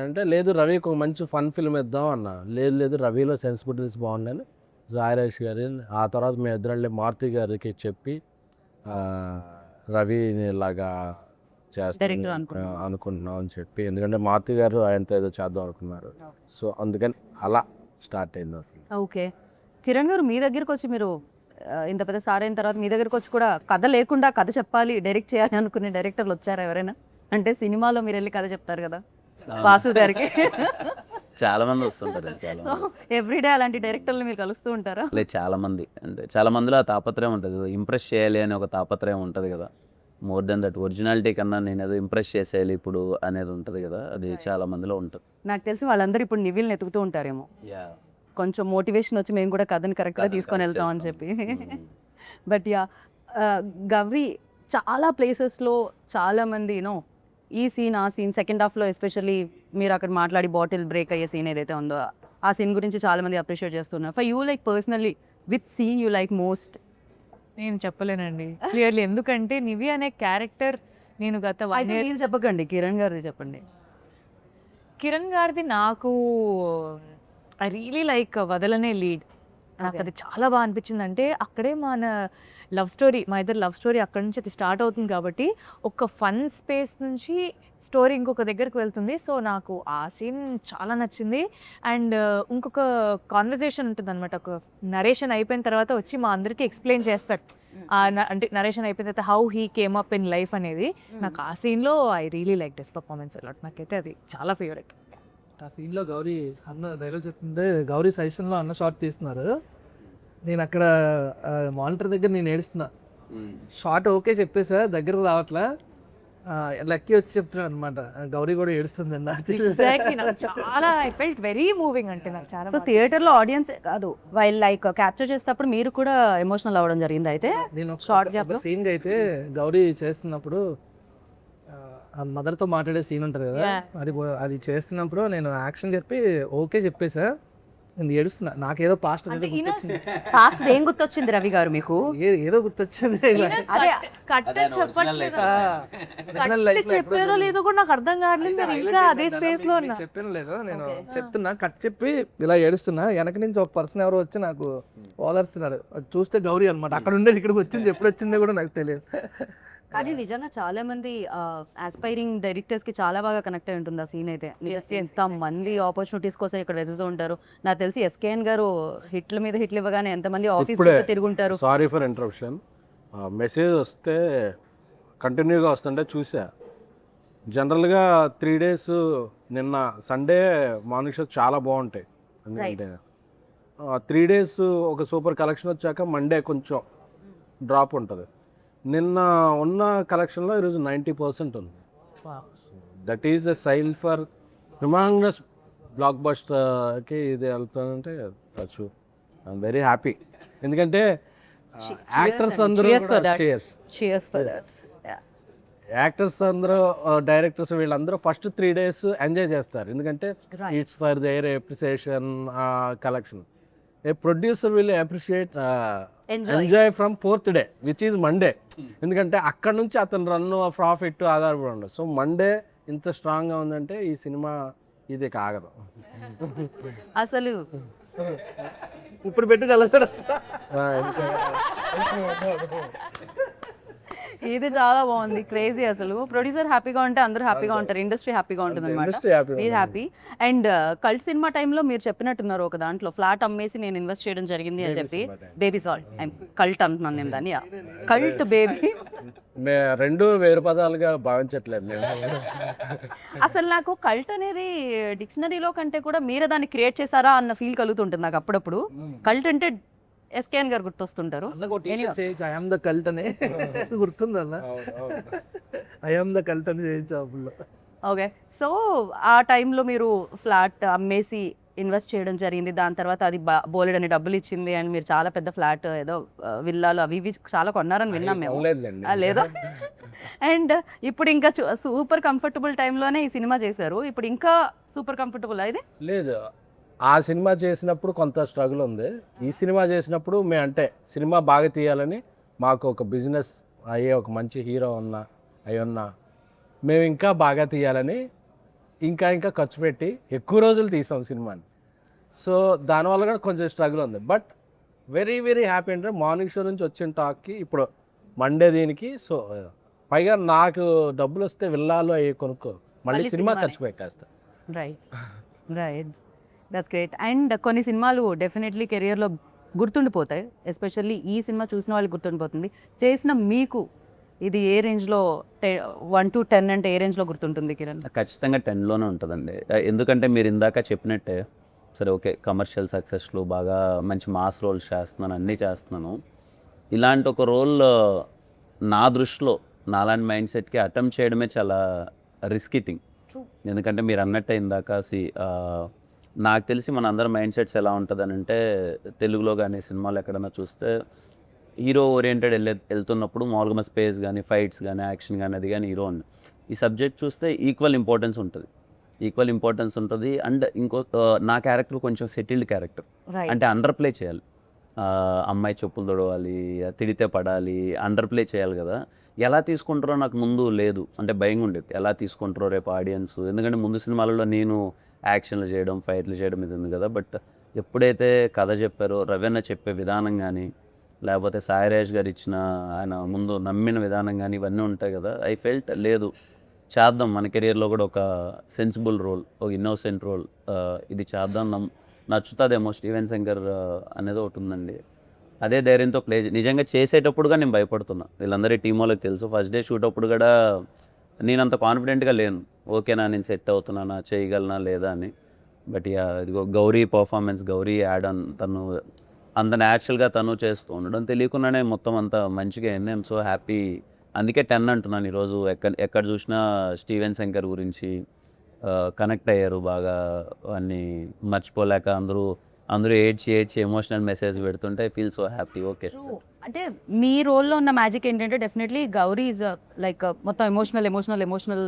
అంటే లేదు రవికి ఒక మంచి ఫన్ ఫిల్మ్ ఇద్దాం అన్న, లేదు రవిలో సెన్సిబిలిటీస్ బాగుందని సాయిరాజ్ గారి, ఆ తర్వాత మేము ఇద్దరు మారుతి గారికి చెప్పి రవిని ఇలాగా చేస్తాను అనుకుంటున్నాం అని చెప్పి, ఎందుకంటే మారుతి గారు ఆయనతో ఏదో చేద్దాం అనుకున్నారు. సో అందుకని అలా స్టార్ట్ అయింది అసలు. ఓకే. కిరణ్ గారు మీ దగ్గరికి వచ్చి, మీరు ఇంత పెద్ద స్టార్ అయిన తర్వాత మీ దగ్గరికి వచ్చి కూడా కథ లేకుండా కథ చెప్పాలి, డైరెక్ట్ చేయాలి అనుకునే డైరెక్టర్లు వచ్చారా ఎవరైనా? అంటే సినిమాలో మీరు వెళ్ళి కథ చెప్తారు కదా వాసు గారికి, చాలా మంది వస్తుంటారు. సో ఎవ్రీడే అలాంటి డైరెక్టర్లు మీరు కలుస్తూ ఉంటారా? లేదు, చాలా మంది, అంటే చాలా మందిలో ఆ తాపత్రయం ఉంటుంది, ఇంప్రెస్ చేయాలి అని ఒక తాపత్రయం ఉంటుంది కదా. మోర్ దెన్ దట్ ఒరిజినాలిటీ కన్నా నేను ఏదో ఇంప్రెస్ చేసేయాలి ఇప్పుడు అనేది ఉంటుంది కదా, అది చాలా మందిలో ఉంటుంది. నాకు తెలిసి వాళ్ళందరూ ఇప్పుడు నివిల్ని ఎతుకుతూ ఉంటారేమో, కొంచెం మోటివేషన్ వచ్చి మేము కూడా కథని కరెక్ట్గా తీసుకొని వెళ్తాం అని చెప్పి. బట్ యా, గౌరీ చాలా ప్లేసెస్లో చాలామంది యూనో ఈ సీన్ ఆ సీన్ సెకండ్ హాఫ్లో ఎస్పెషల్లీ మీరు అక్కడ మాట్లాడి బాటిల్ బ్రేక్ అయ్యే సీన్ ఏదైతే ఉందో ఆ సీన్ గురించి చాలామంది అప్రిషియేట్ చేస్తున్నారు. For you like personally with scene you like most? నేను చెప్పలేనండి క్లియర్లీ, ఎందుకంటే నివి అనే క్యారెక్టర్ నేను గత 1 అయితే year మీరు చెప్పకండి, కిరణ్ గారిది చెప్పండి. కిరణ్ గారిది నాకు ఐ రియలీ లైక్ వదలనే లీడ్. నాకు అది చాలా బాగా అనిపించింది. అంటే అక్కడే మన లవ్ స్టోరీ, మా ఇద్దరు లవ్ స్టోరీ అక్కడ నుంచి అది స్టార్ట్ అవుతుంది కాబట్టి ఒక ఫన్ స్పేస్ నుంచి స్టోరీ ఇంకొక దగ్గరికి వెళ్తుంది. సో నాకు ఆ సీన్ చాలా నచ్చింది. అండ్ ఇంకొక కాన్వర్జేషన్ ఉంటుంది అనమాట, ఒక నరేషన్ అయిపోయిన తర్వాత వచ్చి మా అందరికీ ఎక్స్ప్లెయిన్ చేస్తాడు. అంటే నరేషన్ అయిపోయిన తర్వాత how he came up in life అనేది. నాకు ఆ సీన్లో I really like this performance a lot. నాకైతే అది చాలా ఫేవరెట్. ఆ సీన్లో గౌరీ అన్న డైలాగ్ చెప్తుంటే గౌరీ సజెషన్లో అన్న షార్ట్ తీస్తున్నారు. నేను అక్కడ మానిటర్ దగ్గర నేను ఏడుస్తున్నా. షార్ట్ ఓకే చెప్పేసా, దగ్గర రావట్లా, లక్కీ వచ్చి చెప్తున్నాడు అనమాట గౌరీ కూడా ఏడుస్తుంది అన్న. ఎగ్జాక్ట్లీ, నాకు చాలా ఐ ఫెల్ట్ వెరీ మూవింగ్. అంటే నాకు చాలా సో థియేటర్లో ఆడియన్స్ కాదు, వైల్ లైక్ క్యాప్చర్ చేసేటప్పుడు మీరు కూడా ఎమోషనల్ అవ్వడం జరిగింది. అయితే నేను షార్ట్ ఒక గ్యాప్ సీన్ అయితే గౌరీ చేస్తున్నప్పుడు ఆ మదర్తో మాట్లాడే సీన్ ఉంటుంది కదా, అది చేస్తున్నప్పుడు నేను యాక్షన్ చెప్పి ఓకే చెప్పేసా, నేను ఏడుస్తున్నా. నాకేదో పాస్ట్ గుర్తొచ్చింది. ఫాస్ట్ ఏం గుర్తొచ్చింది రవి గారు మీకు? ఏదో గుర్తొచ్చింది. అదే కట్ చెప్పట్లేదు, చెప్పేదో లేదో కూడా నాకు అర్థం కావట్లేదు. నేను ఇంకా అదే స్పేస్ లో ఉన్నా. చెప్పాను లేదు, నేను చెప్తున్నా కట్ చెప్పి ఇలా ఏడుస్తున్నా. వెనక నుంచి ఒక పర్సన్ ఎవరో వచ్చి నాకు ఓదారుస్తున్నారు. అది చూస్తే గౌరీ అనమాట. అక్కడ ఉండేది ఇక్కడికి వచ్చింది, ఎప్పుడు వచ్చిందో కూడా నాకు తెలియదు. కానీ నిజంగా చాలా మంది ఆస్పైరింగ్ డైరెక్టర్స్ కి చాలా బాగా కనెక్ట్ అయి ఉంటుంది ఆ సీన్ అయితే. ఎంత మంది ఆపర్చునిటీస్ కోసం ఇక్కడ వెతుకుతూ ఉంటారు. నాకు తెలిసి ఎస్కేఎన్ గారు హిట్ల మీద హిట్లు ఇవ్వగానే ఎంతమంది ఆఫీస్ తిరుగుంటారు. Sorry for interruption. మెసేజ్ వస్తే కంటిన్యూగా వస్తుంటే చూసా. జనరల్గా 3 days నిన్న సండే మార్నింగ్ షో చాలా బాగుంటాయి. ఎందుకంటే 3 days ఒక సూపర్ కలెక్షన్ వచ్చాక మండే కొంచెం డ్రాప్ ఉంటుంది. నిన్న ఉన్న కలెక్షన్లో ఈరోజు 90% ఉంది. That is a sign for humongous బ్లాక్ బస్టర్కి ఇది వెళ్తానంటే వచ్చు. I'm very happy. ఎందుకంటే యాక్టర్స్ అందరూ యాక్టర్స్ అందరూ డైరెక్టర్స్ వీళ్ళందరూ ఫస్ట్ 3 days ఎంజాయ్ చేస్తారు. ఎందుకంటే it's for their appreciation collection. A producer will appreciate enjoy from 4th day which is Monday. ఎందుకంటే అక్కడ నుంచి అతను రన్ను ప్రాఫిట్ ఆధారపడి ఉండదు. సో మండే ఇంత స్ట్రాంగ్గా ఉందంటే ఈ సినిమా ఇది కాగదు అసలు. ఇప్పుడు పెట్టుకెళ్తాడు. ఇది చాలా బాగుంది, క్రేజీ. అసలు ప్రొడ్యూసర్ హ్యాపీగా ఉంటే అందరూ హ్యాపీగా ఉంటారు, ఇండస్ట్రీ హ్యాపీగా ఉంటుంది అనమాట. మీరు హ్యాపీ. అండ్ కల్ట్ సినిమా టైంలో మీరు చెప్పినట్టున్నారు ఒక దాంట్లో ఫ్లాట్ అమ్మేసి నేను ఇన్వెస్ట్ చేయడం జరిగింది అని చెప్పి. బేబీ సాల్ట్ కల్ట్ అంటున్నాను నేను దాన్ని. కల్ట్ బేబీ రెండు వేరు పదాలుగా భావించట్లేదు నేను. అసలు నాకు కల్ట్ అనేది డిక్షనరీలో కంటే కూడా మీరే దాన్ని క్రియేట్ చేశారా అన్న ఫీల్ కలుగుతుంటుంది నాకు అప్పుడప్పుడు. కల్ట్ అంటే ఎస్కేఎన్ గారు గుర్తొస్తుంటారు. ఐఎమ్ ద కల్ట్ అనే గుర్తుంది అన్న. ఐఎమ్ ద కల్ట్ అని చేయించాపుల్లో. ఓకే, సో ఆ టైంలో మీరు ఫ్లాట్ అమ్మేసి ఇన్వెస్ట్ చేయడం జరిగింది. దాని తర్వాత అది బోలెడ్ అని డబ్బులు ఇచ్చింది. అండ్ మీరు చాలా పెద్ద ఫ్లాట్ ఏదో విల్లాలు అవి ఇవి చాలా కొన్నారని విన్నాం మేము. లేదా అండ్ ఇప్పుడు ఇంకా సూపర్ కంఫర్టబుల్ టైంలోనే ఈ సినిమా చేశారు. ఇప్పుడు ఇంకా సూపర్ కంఫర్టబుల్ అయితే లేదు. ఆ సినిమా చేసినప్పుడు కొంత స్ట్రగుల్ ఉంది. ఈ సినిమా చేసినప్పుడు అంటే సినిమా బాగా తీయాలని మాకు ఒక బిజినెస్ అయ్యే ఒక మంచి హీరో ఉన్నా మేము ఇంకా బాగా తీయాలని ఇంకా ఖర్చు పెట్టి ఎక్కువ రోజులు తీసాం సినిమాని. సో దానివల్ల కూడా కొంచెం స్ట్రగుల్ ఉంది. బట్ వెరీ వెరీ హ్యాపీ అంటే మార్నింగ్ షో నుంచి వచ్చిన టాక్కి ఇప్పుడు మండే దీనికి. సో పైగా నాకు డబ్బులు వస్తే విల్లాలు అవి కొనుక్కో మళ్ళీ సినిమా ఖర్చు పెట్టేస్తా. Right, that's great. అండ్ కొన్ని సినిమాలు డెఫినెట్లీ కెరియర్లో గుర్తుండిపోతాయి. ఎస్పెషల్లీ ఈ సినిమా చూసిన వాళ్ళకి గుర్తుండిపోతుంది. చేసిన మీకు ఇది ఏ రేంజ్లో 1 to 10 అంటే ఏ రేంజ్లో గుర్తుంటుంది కిరణ్? ఖచ్చితంగా 10లోనే ఉంటుందండి. ఎందుకంటే మీరు ఇందాక చెప్పినట్టే సరే ఓకే కమర్షియల్ సక్సెస్లు బాగా మంచి మాస్ రోల్స్ చేస్తున్నాను, అన్నీ చేస్తున్నాను. ఇలాంటి ఒక రోల్ నా దృష్టిలో నాలాంటి మైండ్ సెట్కి అటెంప్ట్ చేయడమే చాలా రిస్కీ థింగ్. ఎందుకంటే మీరు అన్నట్టే ఇందాక నాకు తెలిసి మన అందరం మైండ్ సెట్స్ ఎలా ఉంటుందని అంటే, తెలుగులో కానీ సినిమాలు ఎక్కడైనా చూస్తే హీరో ఓరియంటెడ్ వెళ్తున్నప్పుడు మామూలుగా స్పేస్ కానీ ఫైట్స్ కానీ యాక్షన్ కానీ అది కానీ హీరో ఉంది. ఈ సబ్జెక్ట్ చూస్తే ఈక్వల్ ఇంపార్టెన్స్ ఉంటుంది. అండ్ నా క్యారెక్టర్ కొంచెం సెటిల్డ్ క్యారెక్టర్, రైట్ అంటే అండర్ ప్లే చేయాలి. అమ్మాయి చెప్పులు తొడవాలి, తిడితే పడాలి, అండర్ ప్లే చేయాలి కదా. ఎలా తీసుకుంటారో నాకు ముందు లేదు, అంటే భయంగా ఉండేది ఎలా తీసుకుంటారో రేపు ఆడియన్స్. ఎందుకంటే ముందు సినిమాలలో నేను యాక్షన్లు చేయడం ఫైట్లు చేయడం ఇది ఉంది కదా. బట్ ఎప్పుడైతే కథ చెప్పారో, రవీణ చెప్పే విధానం కానీ, లేకపోతే సాయిరాజ్ గారు ఇచ్చిన ఆయన ముందు నమ్మిన విధానం కానీ ఇవన్నీ ఉంటాయి కదా. ఐ ఫెల్ట్ లేదు చేద్దాం, మన కెరియర్లో కూడా ఒక సెన్సిబుల్ రోల్, ఒక ఇన్నోసెంట్ రోల్ ఇది చేద్దాం, నచ్చుతుందేమో స్టీవెన్ శంకర్ అనేది ఒకటి ఉందండి. అదే ధైర్యంతో నిజంగా చేసేటప్పుడుగా నేను భయపడుతున్నా. వీళ్ళందరి టీం వాళ్ళకి తెలుసు. ఫస్ట్ డే షూట్ అప్పుడు కూడా నేను అంత కాన్ఫిడెంట్గా లేను, ఓకేనా నేను సెట్ అవుతున్నానా, చేయగలనా లేదా అని. బట్ ఇదిగో Gauri performance, Gauri add on, తను అంత న్యాచురల్గా తను చేస్తూ ఉండడం తెలియకుండానే మొత్తం అంతా మంచిగా అయింది. I'm so happy. అందుకే 10 అంటున్నాను ఈరోజు. ఎక్కడ చూసినా స్టీవెన్ శంకర్ గురించి కనెక్ట్ అయ్యారు బాగా, అన్నీ మర్చిపోలేక అందరూ ఏడ్చి ఎమోషనల్ మెసేజ్ పెడుతుంటే I feel so happy. Okay, అంటే మీ రోల్లో ఉన్న మ్యాజిక్ ఏంటంటే డెఫినెట్లీ గౌరీ ఈజ్ లైక్ మొత్తం ఎమోషనల్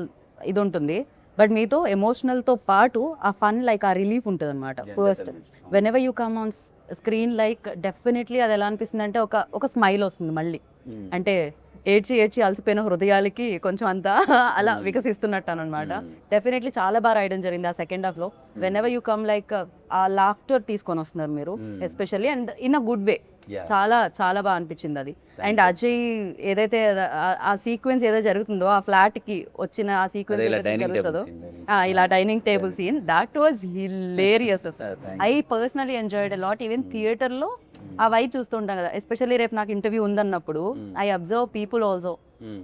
ఇది ఉంటుంది. బట్ మీతో ఎమోషనల్తో పాటు ఆ ఫన్ లైక్ ఆ రిలీఫ్ ఉంటుంది అనమాట. First when ever you come on screen like definitely అది ఎలా అనిపిస్తుంది అంటే ఒక స్మైల్ వస్తుంది మళ్ళీ. అంటే ఏడ్చి అలసిపోయిన హృదయాలకి కొంచెం అంతా అలా వికసిస్తున్నట్టు అనమాట. డెఫినెట్లీ చాలా బాగా రాయడం జరిగింది ఆ సెకండ్ హాఫ్లో. When ever you come like ఆ లాఫ్టర్ తీసుకొని వస్తున్నారు మీరు especially, and in a good way. చాలా చాలా బాగా అనిపించింది అది. అండ్ అజయ్ ఏదైతే ఆ సీక్వెన్స్ ఏదో జరుగుతుందో, ఆ ఫ్లాట్ కి వచ్చిన ఆ సీక్వెన్స్ జరుగుతుందో, ఇలా dining table scene, that was hilarious. I personally enjoyed a lot. Even థియేటర్లో ఆ వైబ్ చూస్తుంటాం కదా, ఎస్పెషల్లీ రేపు నాకు ఇంటర్వ్యూ ఉందన్నప్పుడు ఐ అబ్జర్వ్ పీపుల్ ఆల్సో,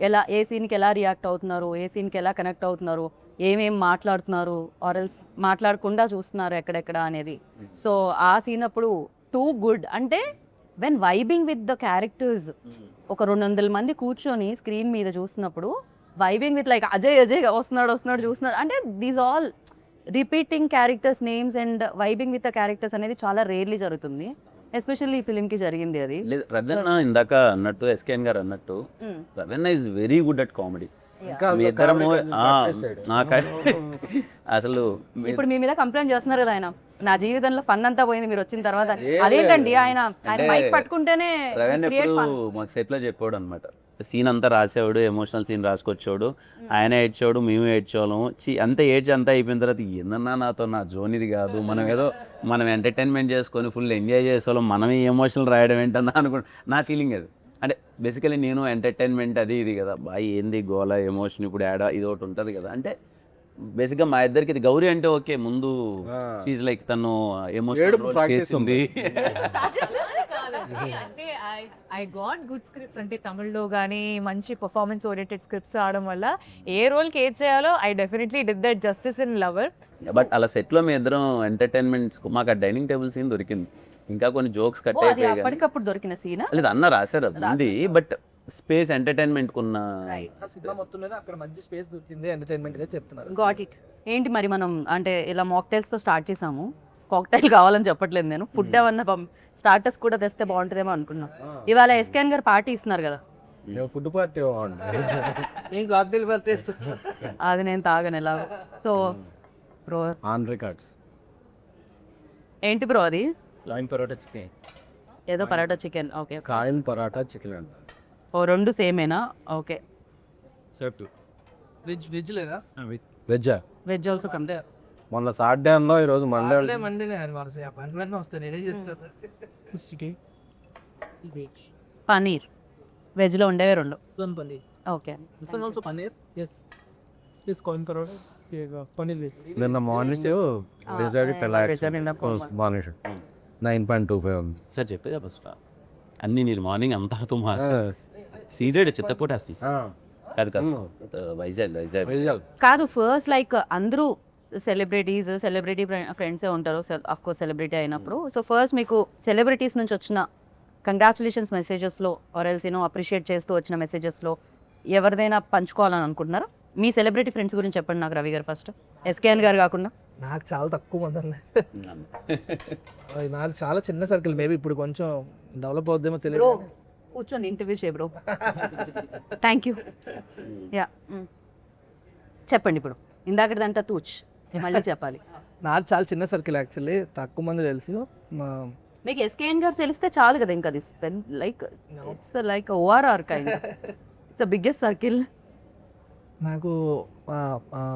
ఎలా ఏ సీన్కి ఎలా రియాక్ట్ అవుతున్నారు, ఏ సీన్కి ఎలా కనెక్ట్ అవుతున్నారు, ఏమేం మాట్లాడుతున్నారు, ఆర్ఎల్స్ మాట్లాడకుండా చూస్తున్నారు ఎక్కడెక్కడ అనేది. సో ఆ సీన్ అప్పుడు టూ గుడ్. అంటే when vibing with the characters, ఒక 200 మంది కూర్చొని స్క్రీన్ మీద చూస్తున్నప్పుడు వైబింగ్ విత్ లైక్ అజయ్ వస్తున్నాడు చూస్తున్నాడు అంటే these all repeating characters names and vibing with the characters అనేది చాలా రేర్లీ జరుగుతుంది. ఎస్పెషల్లీ ఈ ఫిలింకి జరిగింది అది. రవీణ ఇందాక అన్నట్టు, ఎస్కేఎన్ గారు అన్నట్టు, Raveena is very good at comedy. మీ ఇద్దరము అసలు ఇప్పుడు మీ మీద కంప్లైంట్ చేస్తున్నారు కదా ఆయన, నా జీవితంలో ఫన్ అంతా పోయింది మీరు వచ్చిన తర్వాత. అదేంటండి ఆయన మైక్ పట్టుకుంటేనే రవీణ ఎప్పుడు మాకు సెట్లో చెప్పాడు అనమాట. సీన్ అంతా రాసేవాడు, ఎమోషనల్ సీన్ రాసుకొచ్చాడు, ఆయన ఏడ్చేవాడు, మేము ఏడ్చేవాళ్ళము. అంతా అయిపోయిన తర్వాత ఏందన్నా నాతో నా జోన్ ఇది కాదు, మనం ఎంటర్టైన్మెంట్ చేసుకొని ఫుల్ ఎంజాయ్ చేసేవాళ్ళం, మనం ఈ ఎమోషనల్ రాయడం ఏంటన్నా నా ఫీలింగ్ అది. అంటే బేసికలీ నేను ఎంటర్టైన్మెంట్ అది ఇది కదా, బాయ్ ఏంది గోల ఎమోషన్ ఇప్పుడు యాడ్ ఇది ఒకటి ఉంటుంది కదా. అంటే బేసిక్గా మా ఇద్దరికి ఇది గౌరీ అంటే ఓకే, ముందు షీజ్ లైక్ తను ఎమోషనల్ చేస్తుంది. అంటే ఐ గాట్ గుడ్ స్క్రిప్ట్స్, అంటే తమిళ్లో కానీ మంచి పర్ఫార్మెన్స్ ఓరియంటెడ్ స్క్రిప్ట్స్ రావడం వల్ల ఏ రోల్కి ఏది చేయాలో I definitely did that justice in lover. But అలా సెట్లో మీ ఇద్దరం ఎంటర్టైన్మెంట్స్, మాకు ఆ డైనింగ్ టేబుల్ సీన్ దొరికింది, ఇంకా కొన్ని జోక్స్ కట్ అయిపోయాయి. అప్పటికప్పుడు దొరికిన సీన్ లేదు అన్న రాశారు అది, బట్ స్పేస్ ఎంటర్టైన్మెంట్ కున్న సినిమా మొత్తం మీద అక్కడ మంచి స్పేస్ దొరికింది ఎంటర్టైన్మెంట్ గా చెప్తున్నారు. Got it. ఏంటి మరి మనం అంటే ఇలా మాక్టైల్స్తో స్టార్ట్ చేసాము, కాక్టైల్ కావాలని చెప్పట్లేదు నేను, ఫుడ్ ఏమన్నా స్టార్టర్స్ కూడా తెస్తే బాగుంటుందేమో అనుకున్నాం. ఇవాళ ఎస్కేఎన్ గారు పార్టీ ఇస్తున్నారు కదా, ఫుడ్ పార్టీ అది నేను తాగను ఎలా. సో బ్రో ఆన్ రికార్డ్స్ ఏంటి బ్రో అది? లైన్ పరోటా చికెన్, ఏదో parotta chicken. Okay, coin parotta chicken అంట. ఓ రెండు సేమేనా? ఓకే. వెజ్ లేదా? వెజ్జా? Veg also come. మొన్న సాటర్డే అన్నావు, ఈరోజు మండే. మండేనే అపాయింట్మెంట్ వస్తాయి, నేనే చెప్తాను. పనీర్ వెజ్లో ఉండేవి రెండు. Paneer. Okay. Paneer. Yes yes coin parotta paneer veg. నిన్న మార్నింగ్ మార్నింగ్ 9.25 ఉంది సార్ చెప్పేదా ఫస్ట్ అన్నీ నేను మార్నింగ్ అంతా సీజెడ్ చిత్తపోటేస్తాయి కాదు కాదు వైజాగ్ కాదు. ఫస్ట్ లైక్ అందరూ సెలబ్రిటీ ఫ్రెండ్సే ఉంటారు ఆఫ్ కోర్స్ సెలబ్రిటీ అయినప్పుడు. సో ఫస్ట్ మీకు సెలబ్రిటీస్ నుంచి వచ్చిన కంగ్రాచులేషన్స్ మెసేజెస్లో ఆర్ ఎల్స్ అప్రిషియేట్ చేస్తూ వచ్చిన మెసేజెస్లో ఎవరిదైనా పంచుకోవాలని అనుకుంటున్నారా? మీ సెలబ్రిటీ ఫ్రెండ్స్ గురించి చెప్పండి నాకు, రవి గారు ఫస్ట్. ఎస్కేఎన్ గారు కాకుండా. నాకు చాలా తక్కువ మంది ఉన్నాయి. నాకు చాలా చిన్న సర్కిల్, మేబీ ఇప్పుడు కొంచెం డెవలప్ అవుద్దేమో బ్రో తెలియదు. కూర్చొని ఇంటర్వ్యూ చేయ బ్రో. Thank you. యా చెప్పండి ఇప్పుడు. ఇందాకటిదంతా తూచ్, మళ్ళీ చెప్పాలి. నాకు చాలా చిన్న సర్కిల్ యాక్చువల్లీ, తక్కువ మంది తెలుసు. మీకు ఎస్కేఎన్ గారు తెలిస్తే చాలు కదా, ఇంకా అది like it's like ORR kind, it's biggest circle. నాకు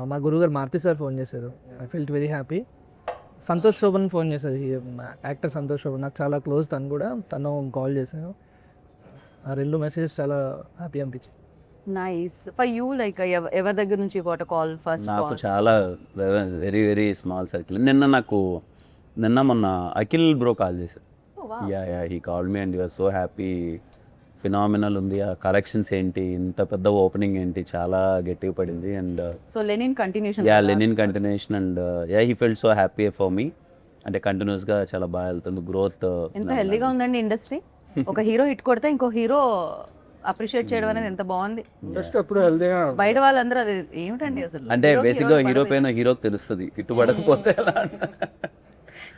మా గురువుగారు మారుతి సార్ ఫోన్ చేశారు. I felt very happy. Santosh Sobhan phone చేశారు, యాక్టర్ సంతోష్ శోభన్, నాకు చాలా క్లోజ్. తను కాల్ చేశాను. ఆ 2 మెసేజెస్ చాలా హ్యాపీ అనిపించింది. నైస్. ఫర్ యూ లైక్ ఎవరి దగ్గర నుంచి వాట్ కాల్ ఫస్ట్? నాకు చాలా వెరీ వెరీ స్మాల్ సర్కిల్. నిన్న మొన్న అఖిల్ బ్రో కాల్ చేశారు. Yeah he call me and you are so happy, phenomenal ఉంది, ఆ కలెక్షన్స్ ఏంటి, ఇంత పెద్ద ఓపెనింగ్ ఏంటి, చాలా గట్టిగా పడింది. And so Lenin continuation. Lenin continuation. And he felt so happy for me. అంటే కంటిన్యూస్గా చాలా బాగా వెళ్తుంది గ్రోత్. ఎంత హెల్దీగా ఉందండి ఇండస్ట్రీ. ఒక హీరో హిట్ కొడితే ఇంకో హీరో అప్రిషియేట్ చేయడం అనేది ఎంత బాగుంది. ఇండస్ట్రీ ఎప్పుడు హెల్దీగా బయట వాళ్ళందరూ అది ఏమిటండి అసలు. అంటే బేసిక్గా హీరో పైన హీరోకి తెలుస్తుంది, హిట్టుపడకపోతే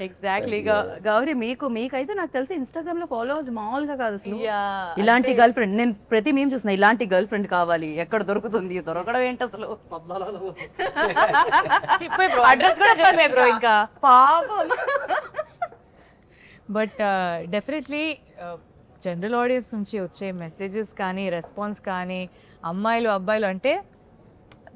ఎగ్జాక్ట్లీ. గౌరీ మీకైతే నాకు తెలిసి ఇన్స్టాగ్రామ్ లో ఫాలోవర్స్ మామూలుగా కాదు అసలు. Yeah, ఇలాంటి గర్ల్ ఫ్రెండ్ నేను ప్రతి మేము చూసిన, ఇలాంటి గర్ల్ ఫ్రెండ్ కావాలి, ఎక్కడ దొరుకుతుంది, దొరకడం ఏంటి అసలు. చెప్పే బ్రో, అడ్రస్ కూడా చెప్పే బ్రో ఇంకా పాపం. బట్ డెఫినెట్లీ జనరల్ ఆడియన్స్ నుంచి వచ్చే మెసేజెస్ కానీ రెస్పాన్స్ కానీ, అమ్మాయిలు అబ్బాయిలు అంటే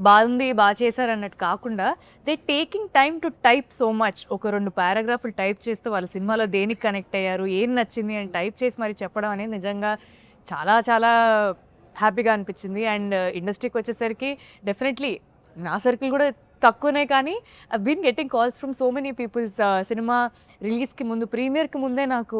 బాగుంది బాగా చేశారు అన్నట్టు కాకుండా they taking time to type so much. ఒక 2 పారాగ్రాఫ్లు టైప్ చేస్తూ వాళ్ళ సినిమాలో దేనికి కనెక్ట్ అయ్యారు, ఏం నచ్చింది అని టైప్ చేసి మరి చెప్పడం అనేది నిజంగా చాలా చాలా హ్యాపీగా అనిపించింది. అండ్ ఇండస్ట్రీకి వచ్చేసరికి డెఫినెట్లీ నా సర్కిల్ కూడా తక్కువనే, కానీ I been getting calls from so many peoples. Cinema రిలీజ్కి ముందు, ప్రీమియర్కి ముందే నాకు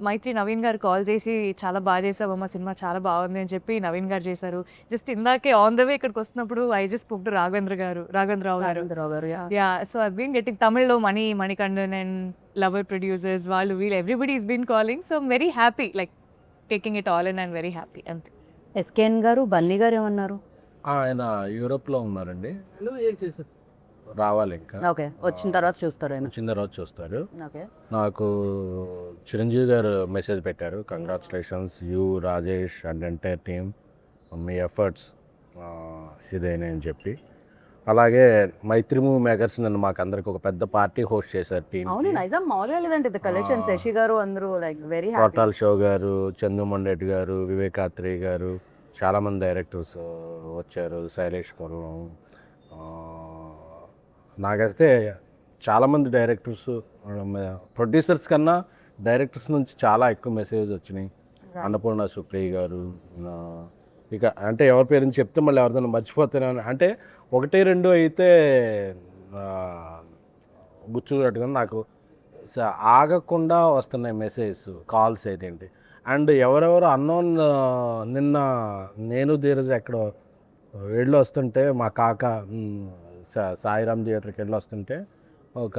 మైత్రి నవీన్ గారు కాల్ చేసి చాలా బాగా చేసావమ్మా, సినిమా చాలా బాగుంది అని చెప్పి నవీన్ గారు చేశారు. జస్ట్ ఇందాకే ఆన్ ద వే ఇక్కడికి వస్తున్నప్పుడు I just spoke to Raghavendra Rao గారు. Yeah, so I been getting తమిళ్లో మణికండన్ అండ్ లవర్ ప్రొడ్యూసర్స్, వాళ్ళు వీళ్ళు everybody is been calling. So I'm very happy, like taking it all in and very happy అంతే. SKN గారు, బన్నీ గారు ఏమన్నారు? ఆయన యూరోప్లో ఉన్నారండి, రావాలి ఇంకా. ఓకే, వచ్చిన తర్వాత చూస్తారు ఆయన. వచ్చిన తర్వాత చూస్తారు. ఓకే. నాకు చిరంజీవి గారు మెసేజ్ పెట్టారు, congratulations you Rajesh and entire team, మీ ఎఫర్ట్స్ ఇదేనే అని చెప్పి. అలాగే మైత్రి మూవీ మేకర్స్ నన్ను మాకు అందరికి ఒక పెద్ద పార్టీ హోస్ట్ చేశారు టీమ్. అవును, నైజాం మామూలుగా లేదంటే ద కలెక్షన్. శశి గారు అందరూ లైక్ వెరీ హ్యాపీ. కోటాల్ షో గారు, చందుమండెడ్డి గారు, వివేకాత్రి గారు, చాలామంది డైరెక్టర్స్ వచ్చారు, శైలేష్ కొల్లం. నాకైతే చాలామంది డైరెక్టర్స్, ప్రొడ్యూసర్స్ కన్నా డైరెక్టర్స్ నుంచి చాలా ఎక్కువ మెసేజ్ వచ్చినాయి. అన్నపూర్ణ సుప్రియ గారు, ఇక అంటే ఎవరి పేరు చెప్తే మళ్ళీ ఎవరిదైనా మర్చిపోతాను. అంటే 1-2 అయితే గుర్తుపెట్టుకుని నాకు ఆగకుండా వస్తున్నాయి మెసేజ్, కాల్స్ అయితే ఏంటి. అండ్ ఎవరెవరు అన్నోన్, నిన్న నేను ధీరజ్ ఎక్కడో వెళ్ళి వస్తుంటే, మా కాక సాయిరామ్ థియేటర్కి వెళ్ళి వస్తుంటే ఒక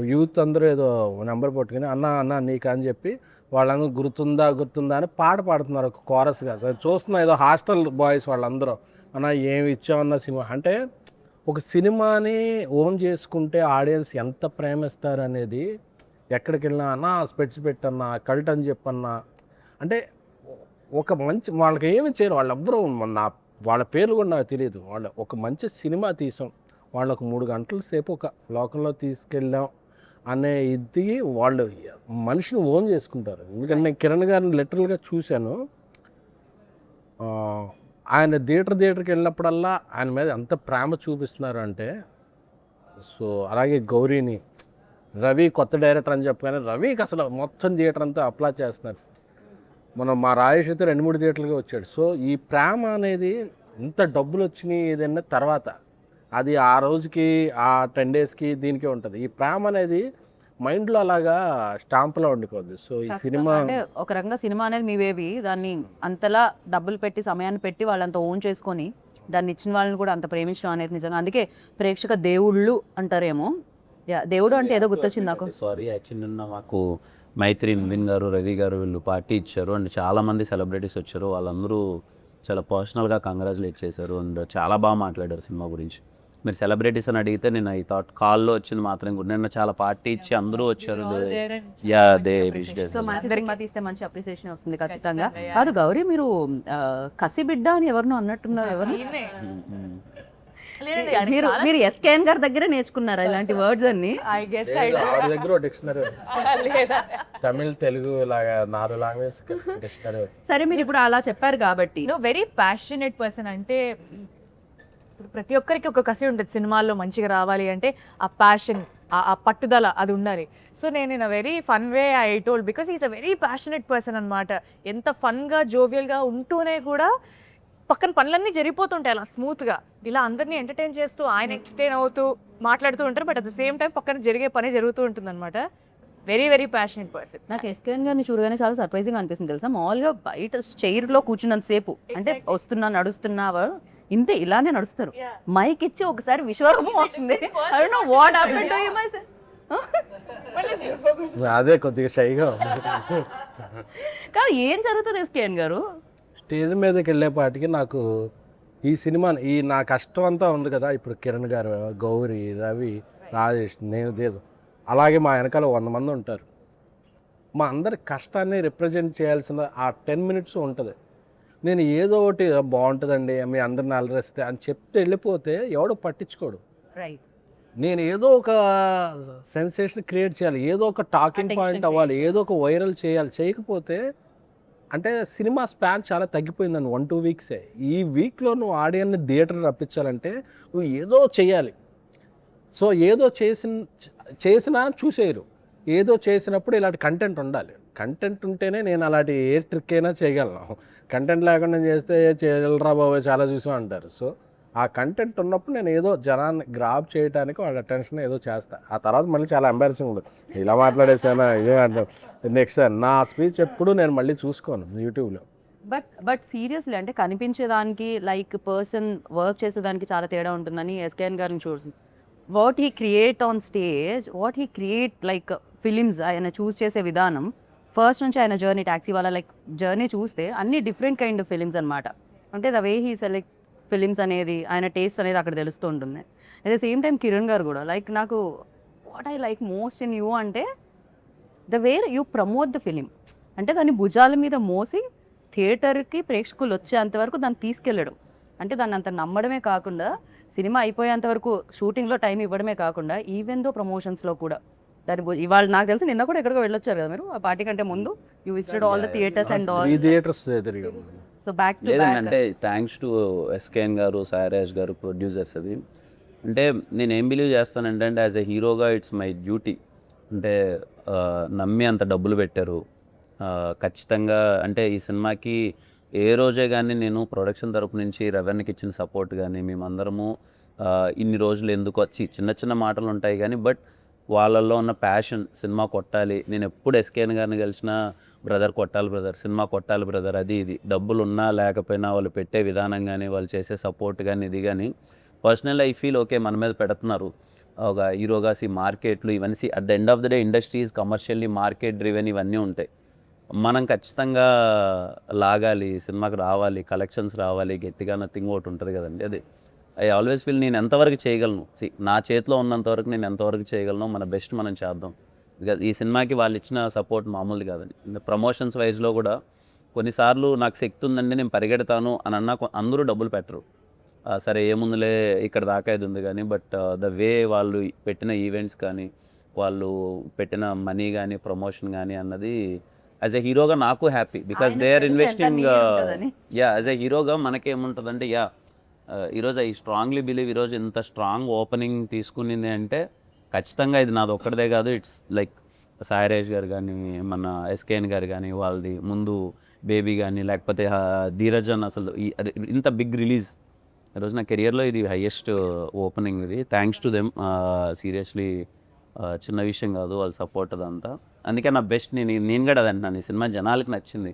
యూత్ అందరూ ఏదో నెంబర్ పట్టుకుని అన్న నీకు అని చెప్పి వాళ్ళందరూ గుర్తుందా అని పాట పాడుతున్నారు, ఒక కోరస్గా. చూస్తున్నా ఏదో హాస్టల్ బాయ్స్ వాళ్ళందరూ, అన్న ఏమి ఇచ్చామన్న సినిమా. అంటే ఒక సినిమాని ఓన్ చేసుకుంటే ఆడియన్స్ ఎంత ప్రేమిస్తారు అనేది ఎక్కడికి వెళ్ళినా, అన్న స్పెట్స్ పెట్టన్నా, కల్ట్ అని చెప్పన్నా, అంటే ఒక మంచి వాళ్ళకి ఏమి చేయరు వాళ్ళెవ్వరూ. వాళ్ళ పేర్లు కూడా నాకు తెలియదు. వాళ్ళ ఒక మంచి సినిమా తీసాం, వాళ్ళకు 3 గంటల సేపు ఒక లోకంలో తీసుకెళ్ళాం అనే ఇది వాళ్ళు మనిషిని ఓన్ చేసుకుంటారు. ఎందుకంటే నేను కిరణ్ గారిని లిటరల్గా చూశాను. ఆయన థియేటర్కి వెళ్ళినప్పుడల్లా ఆయన మీద ఎంత ప్రేమ చూపిస్తున్నారు అంటే. సో అలాగే గౌరీని, రవి కొత్త డైరెక్టర్ అని చెప్పగానే రవికి అసలు మొత్తం థియేటర్ అంతా అప్లై చేస్తున్నారు. మనం మా రాజేష్ అయితే 2-3 థియేటర్లుగా వచ్చాడు. సో ఈ ప్రేమ అనేది ఇంత డబ్బులు వచ్చినాయి ఏదైనా తర్వాత అది ఆ రోజుకి, ఆ 10 డేస్కి దీనికే ఉంటుంది. ఈ ప్రేమ అనేది మైండ్లో అలాగా స్టాంప్లో ఉండిపోద్ది. సో ఈ సినిమా అంటే ఒక రకంగా సినిమా అనేది మీ బేబీ, దాన్ని అంతలా డబ్బులు పెట్టి సమయాన్ని పెట్టి వాళ్ళంతా ఓన్ చేసుకొని దాన్ని ఇచ్చిన వాళ్ళని కూడా అంత ప్రేమించడం అనేది నిజంగా, అందుకే ప్రేక్షక దేవుళ్ళు అంటారేమో. దేవుడు అంటే ఏదో గుర్తొచ్చింది నాకు. సారీ, యాక్చువల్లీ నిన్న మాకు మైత్రి, నవీన్ గారు, రవి గారు వీళ్ళు పార్టీ ఇచ్చారు. అండ్ చాలామంది సెలబ్రిటీస్ వచ్చారు. వాళ్ళందరూ చాలా పర్సనల్గా కంగ్రాచులేట్ చేశారు అండ్ చాలా బాగా మాట్లాడారు సినిమా గురించి. మీరు సెలబ్రిటీస్ అని అడిగితే నేను ఐ థాట్ కాల్లో వచ్చింది మాత్రం కూడా నిన్న చాలా పార్టీ ఇచ్చి అందరూ వచ్చారు. యా దే సో మంచి సినిమా తీస్తే మంచి అప్రిసియేషన్ వస్తుంది ఖచ్చితంగా. కాదు గౌరీ, మీరు కసి బిడ్డ అని ఎవరినో అన్నట్టున్నారు. ఎవరు మీరు ఎస్కేఎన్ గారి దగ్గర నేర్చుకున్నారా ఇలాంటి వర్డ్స్ అన్ని? ఐ గెస్ ఆవిడ దగ్గర డిక్షనరీ తమిళ్ తెలుగు లాగా 4 లాంగ్వేజ్ డిక్షనరీ. సరే, మీరు ఇప్పుడు అలా చెప్పారు కాబట్టి వెరీ ప్యాషనేట్ పర్సన్. అంటే ఇప్పుడు ప్రతి ఒక్కరికి ఒక కసి ఉంటుంది సినిమాల్లో మంచిగా రావాలి అంటే, ఆ ప్యాషన్, ఆ పట్టుదల అది ఉండాలి. సో నేను in a very fun way I told, because is a very passionate person అనమాట. ఎంత ఫన్గా జోవియల్గా ఉంటూనే కూడా పక్కన పనులన్నీ జరిగిపోతుంటాయి అలా స్మూత్గా. ఇలా అందరినీ ఎంటర్టైన్ చేస్తూ ఆయన ఎంటర్టైన్ అవుతూ మాట్లాడుతూ ఉంటారు, but at the same time పక్కన జరిగే పని జరుగుతూ ఉంటుంది అనమాట. Very very passionate person. నాకు ఎస్కేఎన్ గారిని చూడగానే చాలా సర్ప్రైజింగ్ అనిపిస్తుంది తెలుసా. మామూలుగా బయట చైర్లో కూర్చున్నంత సేపు అంటే వస్తున్నా నడుస్తున్నావా ఇంతే ఇలానే నడుస్తారు. మైక్ ఇచ్చి ఒకసారి విశ్వరూపం వస్తుంది. I don't know what happened to him, I said. అదే కొద్దిగా షైగా కానీ ఏం జరుగుతుంది ఎస్కేఎన్ గారు? స్టేజ్ మీదకి వెళ్ళేపాటికి నాకు ఈ సినిమా నా కష్టం అంతా ఉంది కదా. ఇప్పుడు కిరణ్ గారు, గౌరీ, రవి, రాజేష్, నేను దేవు, అలాగే మా వెనకాల 100 మంది ఉంటారు. మా అందరి కష్టాన్ని రిప్రజెంట్ చేయాల్సిన ఆ 10 minutes ఉంటుంది. నేను ఏదో ఒకటి బాగుంటుందండి మీ అందరిని అలరిస్తే అని చెప్తే వెళ్ళిపోతే ఎవడో పట్టించుకోడు. రైట్. నేను ఏదో ఒక సెన్సేషన్ క్రియేట్ చేయాలి, ఏదో ఒక టాకింగ్ పాయింట్ అవ్వాలి, ఏదో ఒక వైరల్ చేయాలి. చేయకపోతే అంటే సినిమా స్పాన్ చాలా తగ్గిపోయిందని 1-2 వీక్సే. ఈ వీక్లో నువ్వు ఆడియన్ని థియేటర్ రప్పించాలంటే నువ్వు ఏదో చేయాలి. సో ఏదో చేసినా చూసేయరు. ఏదో చేసినప్పుడు ఇలాంటి కంటెంట్ ఉండాలి. కంటెంట్ ఉంటేనే నేను అలాంటి ఏ ట్రిక్ అయినా చేయగలను. కంటెంట్ లేకుండా చేస్తే చేయగలరా బాబు చాలా చూసాం అంటారు. సో ఆ కంటెంట్ ఉన్నప్పుడు నేను ఏదో జనాన్ని గ్రాప్ చేయడానికి వాళ్ళ అటెన్షన్ ఏదో చేస్తా. ఆ తర్వాత మళ్ళీ చాలా ఎంబారసింగ్ ఉంటుంది. ఇలా మాట్లాడేసానా ఇదే అంటారు. నెక్స్ట్ నా స్పీచ్ ఎప్పుడు నేను మళ్ళీ చూసుకోను యూట్యూబ్లో. బట్ సీరియస్లీ అంటే కనిపించేదానికి లైక్ పర్సన్ వర్క్ చేసేదానికి చాలా తేడా ఉంటుందని ఎస్కేఎన్ గారిని చూస్తుంది. What he create on stage, what he create like films ఆయన చూస్ చేసే విధానం ఫస్ట్ నుంచి ఆయన జర్నీ, ట్యాక్సీ వాళ్ళ లైక్ జర్నీ చూస్తే అన్ని డిఫరెంట్ కైండ్ ఆఫ్ ఫిలిమ్స్ అనమాట. అంటే the way he select films అనేది, ఆయన టేస్ట్ అనేది అక్కడ తెలుస్తూ ఉంటుంది. At the same time Kiran గారు కూడా లైక్ నాకు what I like most in you అంటే the way you promote the film. అంటే దాన్ని భుజాల మీద మోసి థియేటర్కి ప్రేక్షకులు వచ్చేంతవరకు దాన్ని తీసుకెళ్ళడం. అంటే దాన్ని అంత నమ్మడమే కాకుండా సినిమా అయిపోయేంత వరకు షూటింగ్లో టైం ఇవ్వడమే కాకుండా ఈవెన్ దో ప్రమోషన్స్లో కూడా దాని ఇవాళ నాకు తెలిసి నిన్న కూడా ఎక్కడికో వెళ్ళొచ్చారు కదా మీరు ఆ పార్టీ కంటే ముందు. You visited all the theatres and all. 3 theatres తిరిగాము. సో బ్యాక్ టు లేదండి, అంటే థ్యాంక్స్ టు ఎస్కేఎన్ గారు, సాయిరాజ్ గారు, ప్రొడ్యూసర్స్. అది అంటే నేను ఏం బిలీవ్ చేస్తానంటే యాజ్ ఎ హీరోగా ఇట్స్ మై డ్యూటీ. అంటే నమ్మి అంత డబ్బులు పెట్టారు ఖచ్చితంగా. అంటే ఈ సినిమాకి ఏ రోజే కానీ నేను ప్రొడక్షన్ తరపు నుంచి రెవెన్యూకి ఇచ్చిన సపోర్ట్ కానీ, మేమందరము ఇన్ని రోజులు ఎందుకు వచ్చి చిన్న చిన్న మాటలు ఉంటాయి కానీ బట్ వాళ్ళల్లో ఉన్న ప్యాషన్ సినిమా కొట్టాలి. నేను ఎప్పుడు ఎస్కేఎన్ గారిని కలిసిన బ్రదర్ కొట్టాలి బ్రదర్, సినిమా కొట్టాలి బ్రదర్, అది ఇది డబ్బులు ఉన్నా లేకపోయినా వాళ్ళు పెట్టే విధానం కానీ వాళ్ళు చేసే సపోర్ట్ కానీ ఇది కానీ పర్సనల్ ఐ ఫీల్ ఓకే మన మీద పెడుతున్నారు ఒక హీరోగా. మార్కెట్లు ఇవన్నీ at the end of the day industries commercially market driven ఇవన్నీ ఉంటాయి. మనం ఖచ్చితంగా లాగాలి, సినిమాకి రావాలి, కలెక్షన్స్ రావాలి, గట్టిగా నథింగ్ ఒకటి ఉంటుంది కదండి. అది ఐ ఆల్వేస్ ఫీల్ నేను ఎంతవరకు చేయగలను, నా చేతిలో ఉన్నంతవరకు నేను ఎంతవరకు చేయగలను మన బెస్ట్ మనం చేద్దాం. బికాజ్ ఈ సినిమాకి వాళ్ళు ఇచ్చిన సపోర్ట్ మామూలుది కాదండి. ప్రమోషన్స్ వైజ్లో కూడా కొన్నిసార్లు నాకు శక్తి ఉందండి నేను పరిగెడతాను అని అన్నా అందరూ డబ్బులు పెట్టరు. సరే ఏముందులే ఇక్కడ దాకా ఇది ఉంది కానీ బట్ ద వే వాళ్ళు పెట్టిన ఈవెంట్స్ కానీ వాళ్ళు పెట్టిన మనీ కానీ ప్రమోషన్ కానీ అన్నది యాజ్ ఎ హీరోగా నాకు happy. Because they are investing. Yeah as a హీరోగా మనకేముంటుందంటే ఈరోజు ఐ స్ట్రాంగ్లీ బిలీవ్ ఈరోజు ఇంత స్ట్రాంగ్ ఓపెనింగ్ తీసుకునింది అంటే ఖచ్చితంగా ఇది నాది ఒక్కడిదే కాదు. ఇట్స్ లైక్ సాయిరాజ్ గారు కానీ మన ఎస్కేఎన్ గారు కానీ వాళ్ళది ముందు బేబీ కానీ లేకపోతే ధీరజన్ అసలు ఇంత బిగ్ రిలీజ్ ఈరోజు నా కెరియర్లో ఇది హైయెస్ట్ ఓపెనింగ్. ఇది థ్యాంక్స్ టు దెమ్. సీరియస్లీ చిన్న విషయం కాదు వాళ్ళ సపోర్ట్ అదంతా. అందుకే నా బెస్ట్ నేను కూడా అది అంటున్నాను. ఈ సినిమా జనాలకి నచ్చింది.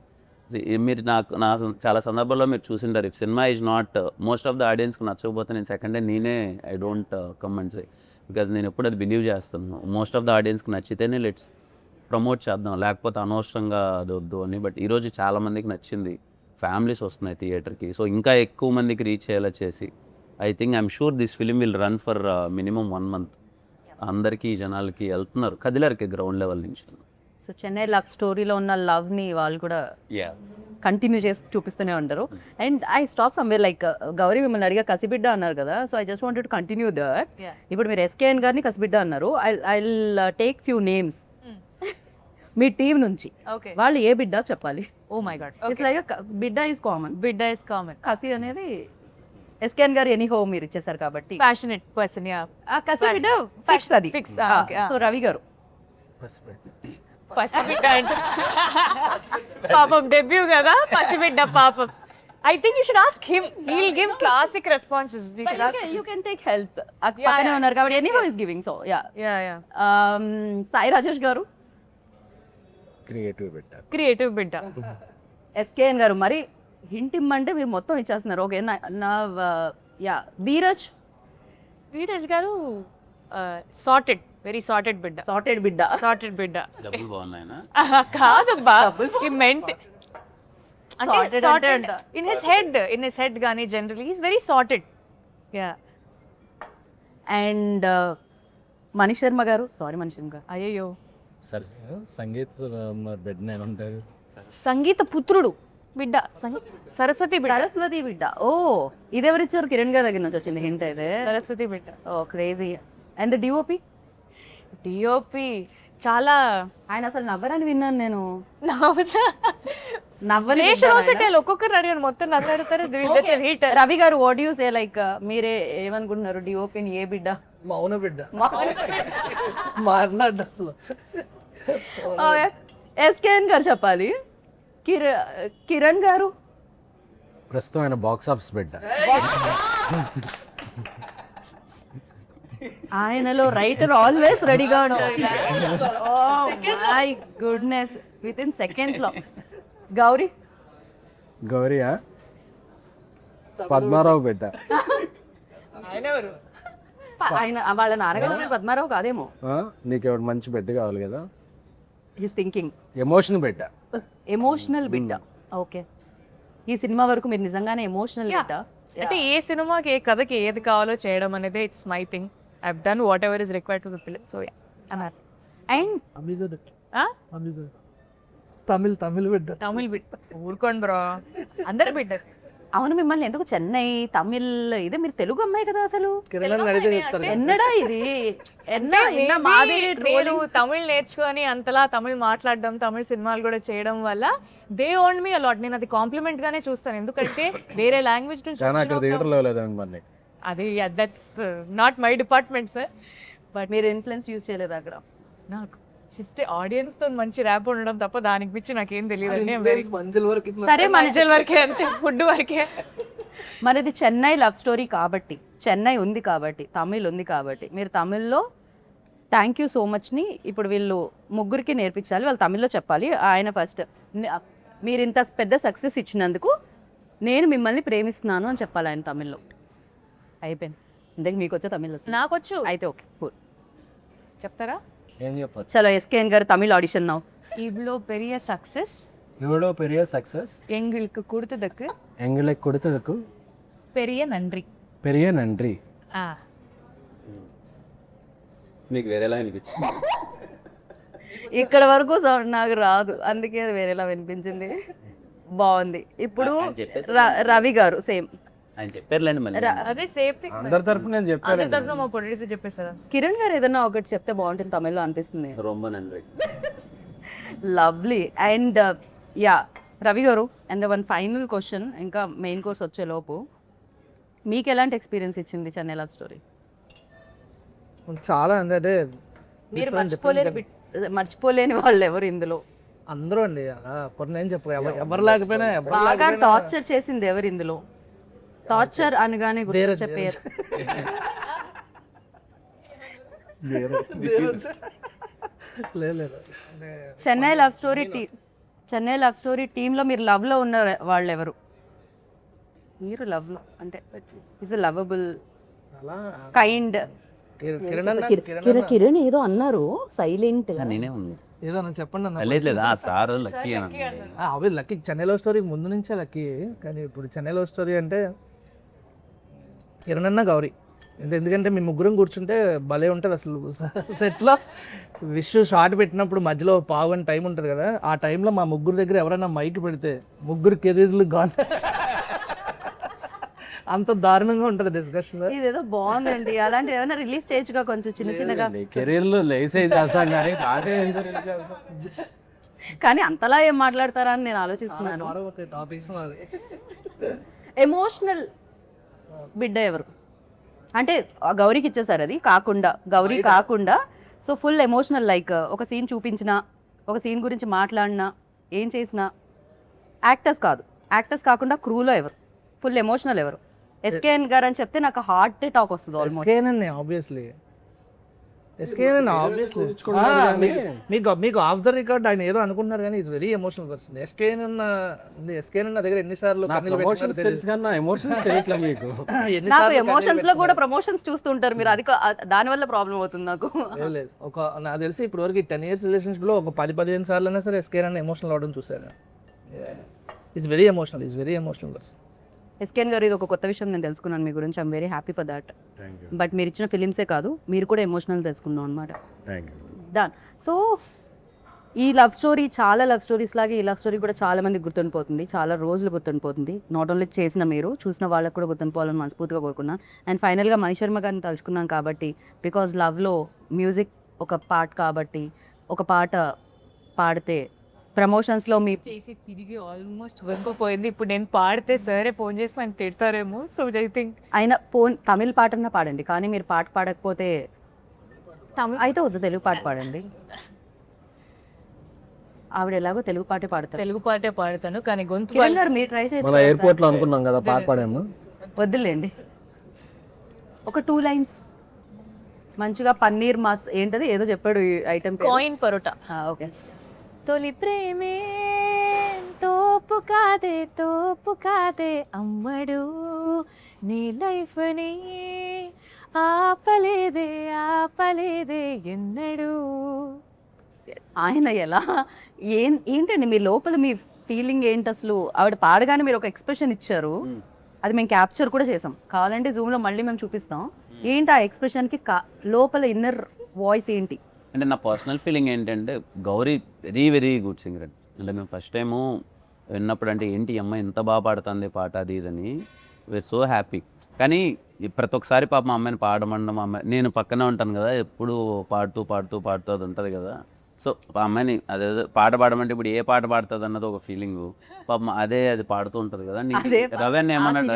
మీరు నా చాలా సందర్భాల్లో మీరు చూసింటారు ఇఫ్ సినిమా is not most of the ఆడియన్స్కి నచ్చకపోతే నేను సెకండ్ డే నేనే I don't comment say. Because నేను ఎప్పుడు అది బిలీవ్ చేస్తాను మోస్ట్ ఆఫ్ ద ఆడియన్స్కి నచ్చితేనే లెట్స్ ప్రమోట్ చేద్దాం, లేకపోతే అనవసరంగా అది వద్దు అని. బట్ ఈరోజు చాలామందికి నచ్చింది. ఫ్యామిలీస్ వస్తున్నాయి థియేటర్కి. సో ఇంకా ఎక్కువ మందికి రీచ్ అయ్యేలా చేసి I'm sure this film will run for minimum 1 month. అందరికీ జనాలకి వెళ్తున్నారు, కదిలారికి గ్రౌండ్ లెవెల్ నుంచి. సో చెన్నై లవ్ స్టోరీలో ఉన్న లవ్ని వాళ్ళు కూడా కంటిన్యూ చేసి చూపిస్తూనే ఉంటారు. And I stop somewhere like Gauri మిమ్మల్ని అడిగా కసిబిడ్డ అన్నారు కదా, so I just wanted to continue that. ఇప్పుడు మీరు ఎస్కేఎన్ గారిని కసిబిడ్డ అన్నారు. I take few names me team నుంచి. ఓకే, వాళ్ళు ఏ బిడ్డ చెప్పాలి. Oh my God, it's like బిడ్డ ఈజ్ కామన్, బిడ్డ ఇస్ కామన్. కసి అనేది ఎస్కేఎన్ గారు ఎనీ హోమ్ మీరు ఇచ్చేసారు కాబట్టి ప్యాషనెట్ పర్సన్, యా. ఆ కసి బిడ్డ ఫిక్స్ అది Fix, okay, సో రవి గారు పసిబిడ్డ అంటే పాపం డెబ్యూ కదా, పసిబిడ్డ పాపం. I think you should ask him, he will give classic responses. You can take help, పక్కనే ఉన్నారు కాబట్టి any home is giving. So yeah, yeah Sai Rajesh గారు క్రియేటివ్ బిడ్డ. క్రియేటివ్ బిడ్డ. ఎస్కేఎన్ గారు మరి హింట్ ఇమ్మంటే మీరు మొత్తం ఇచ్చేస్తున్నారు. ఓకే నా యా ధీరజ్ వీరజ్ గారు సార్టెడ్, వెరీ సార్టెడ్ బిడ్డ. సార్టెడ్ బిడ్డ. సార్టెడ్ బిడ్డ డబ్బులు బాగున్నాయినా? కాదబ్బా, ఈ మెంట్ Sorted అంటే అంట. ఇన్ హిస్ హెడ్ గానీ generally is very sorted. Yeah. And Manish Sharma గారు, సారీ మనీష్ శర్మ గారు, అయ్యో, సరే సంగీత్ బిడ్డ నేను ఉంటాను. సంగీత పుత్రుడు బిడ్డ, సరస్వతి బిడ్డ. సరస్వతి బిడ్డ. ఓ ఇది ఎవరిచ్చారు? కిరణ్ గారి దగ్గర నుంచి వచ్చింది హింట్ అయితే. సరస్వతి బిడ్డ. ఓ క్రేజీ. అండ్ డిఓపి డిఓపి చాలా ఆయన అసలు నవ్వరని విన్నాను నేను. నవ్వుతా. నవ్వని ఒక్కొక్కరు అడిగాను, మొత్తం నవ్వాడుతారు. హీట్. రవి గారు వాట్ యూ సే, లైక్ మీరే ఏమనుకుంటున్నారు డిఓపిని ఏ బిడ్డ? మౌన బిడ్డ మాట్లాడు అసలు. ఎస్కేఎన్ గారు చెప్పాలి. కిరణ్ గారు ప్రస్తుతం ఆయన బాక్స్ ఆఫీస్ బిడ్డ. ఆయనలో రైటర్ ఆల్వేస్ రెడీగా ఉంటారు. My goodness, with in seconds లో. గౌరీ గౌరియా పద్మారావు బిడ్డ. ఆయన వాళ్ళ నాన్నగారు పద్మారావు కాదేమో. నీకు ఎవరు మంచి బిడ్డ కావాలి కదా. హిస్ థింకింగ్ ఎమోషన్ బిడ్డ. ఎమోషనల్ బిడ్డ. ఓకే, ఈ సినిమా వరకు మీరు నిజంగానే ఎమోషనల్ బిడ్డ. అంటే ఏ సినిమాకి ఏ కథకి ఏది కావాలో చేయడం అనేది it's my thing. I done what ever is required to the film. So yeah అన్నారు. అండ్ తమిళ్ బిడ్డ. తమిళ్ బిడ్డ ఊరుకోండి బ్రో, అందరు బిడ్డ. అవును, మిమ్మల్ని ఎందుకు చెన్నై తమిళ్, ఇదే మీరు తెలుగు అమ్మాయి కదా అసలు. కిరణ్ అడిగితే చెప్తారు. ఎన్నడా ఇది మాది నేను తమిళ్ నేర్చుకొని అంతలా తమిళ్ మాట్లాడడం, తమిళ్ సినిమాలు కూడా చేయడం వల్ల దే ఓన్ మీ అలాట్. నేను అది కాంప్లిమెంట్ గానే చూస్తాను, ఎందుకంటే వేరే లాంగ్వేజ్ నుంచి కానీ అక్కడ థియేటర్లో లేదండి మరి. అది that's not my department sir. But మీరు ఇన్ఫ్లుయెన్స్ యూజ్ చేయలేదు అక్కడ. నాకు జస్ట్ ఆడియన్స్ తో మంచి ర్యాప్ ఉండడం తప్ప దానికి పిచ్చి నాకేం తెలియదు. మంజుల వరకు సరే మంజల్ వరకే, అంతే, ఫుడ్ వరకే. మనది చెన్నై లవ్ స్టోరీ కాబట్టి, చెన్నై ఉంది కాబట్టి, తమిళ్ ఉంది కాబట్టి, మీరు తమిళ్లో థ్యాంక్ యూ సో మచ్ని ఇప్పుడు వీళ్ళు ముగ్గురికి నేర్పించాలి. వాళ్ళు తమిళ్లో చెప్పాలి. ఆయన ఫస్ట్ మీరు ఇంత పెద్ద సక్సెస్ ఇచ్చినందుకు నేను మిమ్మల్ని ప్రేమిస్తున్నాను అని చెప్పాలి ఆయన తమిళ్లో. అయిపోయింది. ఇంతకు మీకు వచ్చే తమిళ్ నాకొచ్చు, అయితే ఓకే కూల్. చెప్తారా? ఏం చెప్పచ్చు. చలో ఎస్కేఎన్ గారు తమిళ్ ఆడిషన్ నౌ. இவ்வளோ பெரிய சக்ஸஸ் இவ்வளோ பெரிய சக்ஸஸ் எங்களுக்கு கொடுத்ததுக்கு எங்களுக்கு கொடுத்ததுக்கு பெரிய நன்றி. பெரிய நன்றி. మీకు వేరేలా అనిపించింది? ఇక్కడ వరకు సౌండ్ నాకు రాదు, అందుకే అది వేరేలా వినిపించింది. బాగుంది. ఇప్పుడు రవి గారు సేమ్ ఆయన చెప్పారులేండి మళ్ళీ. అదే సేమ్ థింగ్. అందరి తరఫు నేను చెప్పాను. అందరి మా ప్రొడ్యూసర్ చెప్పేసారా? కిరణ్ గారు ఏదన్నా ఒకటి చెప్తే బాగుంటుంది తమిళ్లో అనిపిస్తుంది. రొంబ నండ్రి. లవ్లీ. అండ్ యా రవి గారు, అండ్ వన్ ఫైనల్ క్వశ్చన్, ఇంకా మెయిన్ కోర్స్ వచ్చేలోపు మీకు ఎలాంటి ఎక్స్పీరియన్స్ ఇచ్చింది చెన్నై లవ్ స్టోరీ? చాలా అంటే మీరు మర్చిపోలేని వాళ్ళు ఎవరు ఇందులో? అందరూ అండి. కొన్ని ఏం చెప్పు, ఎవరు లేకపోయినా బాగా టార్చర్ చేసింది ఎవరు ఇందులో? టార్చర్ అనగానే గుర్తు చెప్పారు. లేదు. చెన్నై లవ్ స్టోరీ టీంలో మీరు లవ్లో ఉన్న వాళ్ళు ఎవరు? మీరు లవ్లో అంటే ఇస్ లవబుల్, కైండ్ కిరణ్ అన్న కిరణ్ ఏదో అన్నారు సైలెంట్ నేనే ఉంది ఏదో అన్న చెప్పండి అన్న. లేదు లేదు ఆ సార్ లక్కీ అని అవి లక్కీ చెన్నై లవ్ స్టోరీ ముందు నుంచే లక్కీ, కానీ ఇప్పుడు చెన్నై లవ్ స్టోరీ అంటే కిరణ్ అన్న గౌరీ ఎందుకంటే మీ ముగ్గురం కూర్చుంటే భలే ఉంటుంది అసలు. సెట్లో విష్ షార్ట్ పెట్టినప్పుడు మధ్యలో పావు అని టైం ఉంటుంది కదా, ఆ టైంలో మా ముగ్గురు దగ్గర ఎవరైనా మైక్ పెడితే ముగ్గురు కెరీర్లు గాన్ అంత దారుణంగా ఉంటుంది డిస్కషన్. ఇదేదో బాగుందండి, అలాంటి ఏమైనా రిలీజ్ చేయొచ్చుగా కొంచెం చిన్న చిన్నగా. కెరీర్లో లేస్ అయితే చేస్తాం కానీ పాటే కానీ అంతలా ఏం మాట్లాడతారా అని నేను ఆలోచిస్తున్నాను. టాపిక్స్ ఎమోషనల్ బిడ్డ ఎవరు అంటే ఆ గౌరీకి ఇచ్చేసారు, అది కాకుండా గౌరీ కాకుండా సో ఫుల్ ఎమోషనల్ లైక్ ఒక సీన్ చూపించినా ఒక సీన్ గురించి మాట్లాడినా ఏం చేసినా యాక్టర్స్ కాదు, యాక్టర్స్ కాకుండా క్రూలో ఎవరు ఫుల్ ఎమోషనల్ ఎవరు? ఎస్కేఎన్ గారు అని చెప్తే నాకు హార్ట్ టాక్ వస్తుంది ఆల్మోస్ట్. ఆబ్వియస్లీ మీకు ఆఫ్ ద రికార్డ్ ఆయన ఏదో అనుకుంటున్నారు కానీ is very emotional person. SKN అన్న దగ్గర ఎన్నిసార్లు నాకు ఎమోషన్స్ లో కూడా ప్రమోషన్స్ చూస్తుంటారు మీరు, అది దాని వల్ల ప్రాబ్లం అవుతుంది నాకు. లేదు నాకు తెలిసి ఇప్పుడు వరకు 10 years రిలేషన్షిప్ లో ఒక 10-15 సార్లు అయినా సరే ఎస్కేఎన్ అన్న ఎమోషనల్ అవడం చూసాను. Is very emotional person. SKN గారు ఇది ఒక కొత్త విషయం నేను తెలుసుకున్నాను మీ గురించి. I'm very happy for that. But మీరు ఇచ్చిన ఫిలిమ్సే కాదు మీరు కూడా ఎమోషనల్ తెలుసుకుందాం అనమాట. దాన్ సో ఈ లవ్ స్టోరీ చాలా లవ్ స్టోరీస్ లాగే ఈ లవ్ స్టోరీ కూడా చాలా మందికి గుర్తుండిపోతుంది, చాలా రోజులు గుర్తుండిపోతుంది. నాట్ ఓన్లీ చేసిన మీరు చూసిన వాళ్ళకు కూడా గుర్తుండిపోవాలని మనస్ఫూర్తిగా కోరుకున్నాను. అండ్ ఫైనల్గా మణిశర్మ గారిని తలుచుకున్నాం కాబట్టి బికాజ్ లవ్లో మ్యూజిక్ ఒక పార్ట్ కాబట్టి ఒక పాట పాడితే ప్రమోషన్స్లో మీ చేసి తిరిగి ఆల్మోస్ట్ వెంకపోయింది. ఇప్పుడు నేను పాడితే సరే ఫోన్ చేసి మనం తిడతారేమో. సో ఐ థింక్ అయినా తమిళ పాటన్నా పాడండి, కానీ మీరు పాట పాడకపోతే అయితే వద్దు తెలుగు పాట పాడండి. ఆవిడ ఎలాగో తెలుగు పాటే పాడతారు. తెలుగు పాటే పాడతాను కానీ గొంతు కిరణ్ గారు మీరు ట్రై చేసి మన ఎయిర్పోర్ట్లో అనుకున్నాం కదా పాట పాడాము. వద్దులేండి, ఒక 2 lines మంచిగా పన్నీర్ మాస్ ఏంటది ఏదో చెప్పాడు ఐటమ్ కాయిన్ పరోటా. ఓకే. తొలి ప్రేమే తోపు కాదే అమ్మడు నీ లైఫ్ని ఆపలేదే ఎన్నడు. ఆయన ఎలా ఏంటండి మీ లోపల మీ ఫీలింగ్ ఏంటి అసలు? ఆవిడ పాడగానే మీరు ఒక ఎక్స్ప్రెషన్ ఇచ్చారు, అది మేము క్యాప్చర్ కూడా చేసాం, కావాలంటే జూమ్లో మళ్ళీ మేము చూపిస్తాం. ఏంటి ఆ ఎక్స్ప్రెషన్కి లోపల ఇన్నర్ వాయిస్ ఏంటి? అంటే నా పర్సనల్ ఫీలింగ్ ఏంటంటే గౌరీ వెరీ గుడ్ సింగర్. అంటే మేము ఫస్ట్ టైము విన్నప్పుడు అంటే ఏంటి అమ్మ ఎంత బాగా పాడుతుంది పాట అది ఇదని వీఆర్ సో హ్యాపీ. కానీ ప్రతి ఒక్కసారి పాప మా అమ్మాయిని పాడమండం, మా అమ్మాయి నేను పక్కనే ఉంటాను కదా ఎప్పుడు పాడుతూ అది ఉంటుంది కదా. సో ఆ అమ్మాయిని అదే పాట పాడమంటే ఇప్పుడు ఏ పాట పాడుతుంది అన్నది ఒక ఫీలింగ్. పాప అది పాడుతూ ఉంటుంది కదా. రవెన్ ఏమన్నాడు,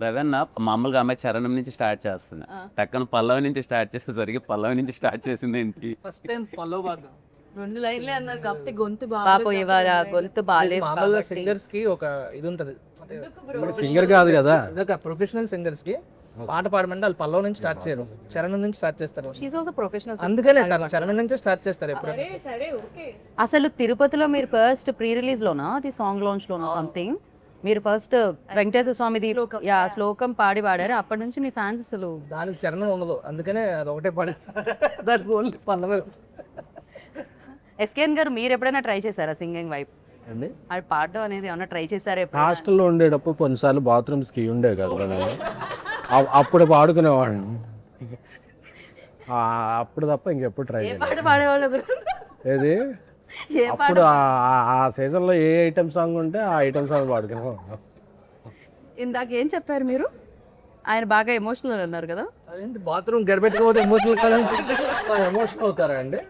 రవెన్న మామూలుగా అమ్మాయి చరణం నుంచి స్టార్ట్ చేస్తున్నా, టక్కన పల్లవి నుంచి స్టార్ట్ చేసేసరికి పల్లవి నుంచి స్టార్ట్ చేసింది ఏంటి ఫస్ట్ టైం పల్లవ్ భాగం 2 లైన్లే అన్నారు కాబట్టి గొంతు పాపం ఇవాళ గొంతు బాగాలేదు. మామూలుగా సింగర్స్ కి ఒక ఇది ఉంటుంది, సింగర్ కాదు కదా, ప్రొఫెషనల్ సింగర్స్ కి పాట పాడమంటే వాళ్ళు పల్లవ్ నుంచి స్టార్ట్ చేయరు, చరణం నుంచి స్టార్ట్ చేస్తారు. She also professional. అందుకనే చరణం నుంచి స్టార్ట్ చేస్తారు ఎప్పుడైనా. అసలు తిరుపతిలో మీరు ఫస్ట్ ప్రీ రిలీజ్ లోనా అది సాంగ్ లాంచ్ లోనా సంథింగ్ మీరు ఫస్ట్ వెంకటేశ్వర స్వామిది శ్లోకం పాడారు, అప్పటి నుంచి మీ ఫ్యాన్స్ అసలు దానికి చరణం ఉండదు, అందుకనే అది ఒకటే పాడే దానికి ఓన్లీ పల్లవి. ఎస్కేఎన్ గారు మీరు ఎప్పుడైనా ట్రై చేశారా సింగింగ్ వైపు? అది పాడడం అనేది ఏమన్నా ట్రై చేశారా? హాస్టల్లో ఉండేటప్పుడు కొన్నిసార్లు బాత్రూమ్స్కి ఉండే కదా నేను అప్పుడు పాడుకునేవాడిని, అప్పుడు తప్ప ఇంకెప్పుడు ట్రై చేయలేదు. పాట పాడేవాళ్ళు ఏది అప్పుడు ఆ సీజన్లో ఏ ఐటమ్ సాంగ్ ఉంటే ఆ ఐటమ్ సాంగ్ పాడుకునేవాడిని. ఇందాక ఏం చెప్పారు మీరు? ఆయన బాగా ఎమోషనల్ అన్నారు కదా. అదేంటి బాత్రూమ్ గడపెట్టుకోకపోతే ఎమోషనల్ కదా, ఎమోషనల్ అవుతారా అండి?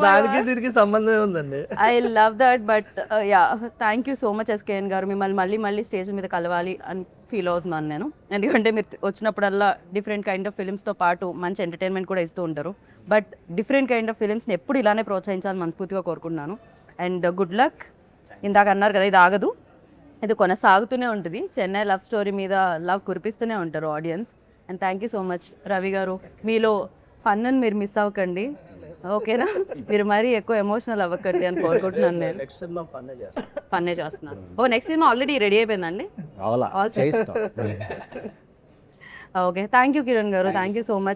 దానికి దీనికి సంబంధం ఉందండి. I love that. But yeah thank you so much SKN గారు. మిమ్మల్ని మళ్ళీ స్టేజ్ మీద కలవాలి అని ఫీల్ అవుతున్నాను నేను, ఎందుకంటే మీరు వచ్చినప్పుడల్లా డిఫరెంట్ కైండ్ ఆఫ్ ఫిలిమ్స్తో పాటు మంచి ఎంటర్టైన్మెంట్ కూడా ఇస్తూ ఉంటారు. బట్ డిఫరెంట్ కైండ్ ఆఫ్ ఫిలిమ్స్ని ఎప్పుడు ఇలానే ప్రోత్సహించాలని మనస్ఫూర్తిగా కోరుకుంటున్నాను. And good luck. ఇందాక అన్నారు కదా ఇది ఆగదు, ఇది కొనసాగుతూనే ఉంటుంది. చెన్నై లవ్ స్టోరీ మీద లవ్ కురిపిస్తూనే ఉంటారు audience. And thank you so much Ravi గారు. మీలో ఫన్ అని మీరు మిస్ అవ్వకండి, ఓకేనా? మీరు మరీ ఎక్కువ ఎమోషనల్ అవ్వకండి అని కోరుకుంటున్నాను. నేను ఫన్నే చేస్తున్నాను. నెక్స్ట్ సినిమా ఆల్రెడీ రెడీ అయిపోయిందండి. ఓకే, థ్యాంక్ యూ కిరణ్ గారు, థ్యాంక్ యూ సో మచ్.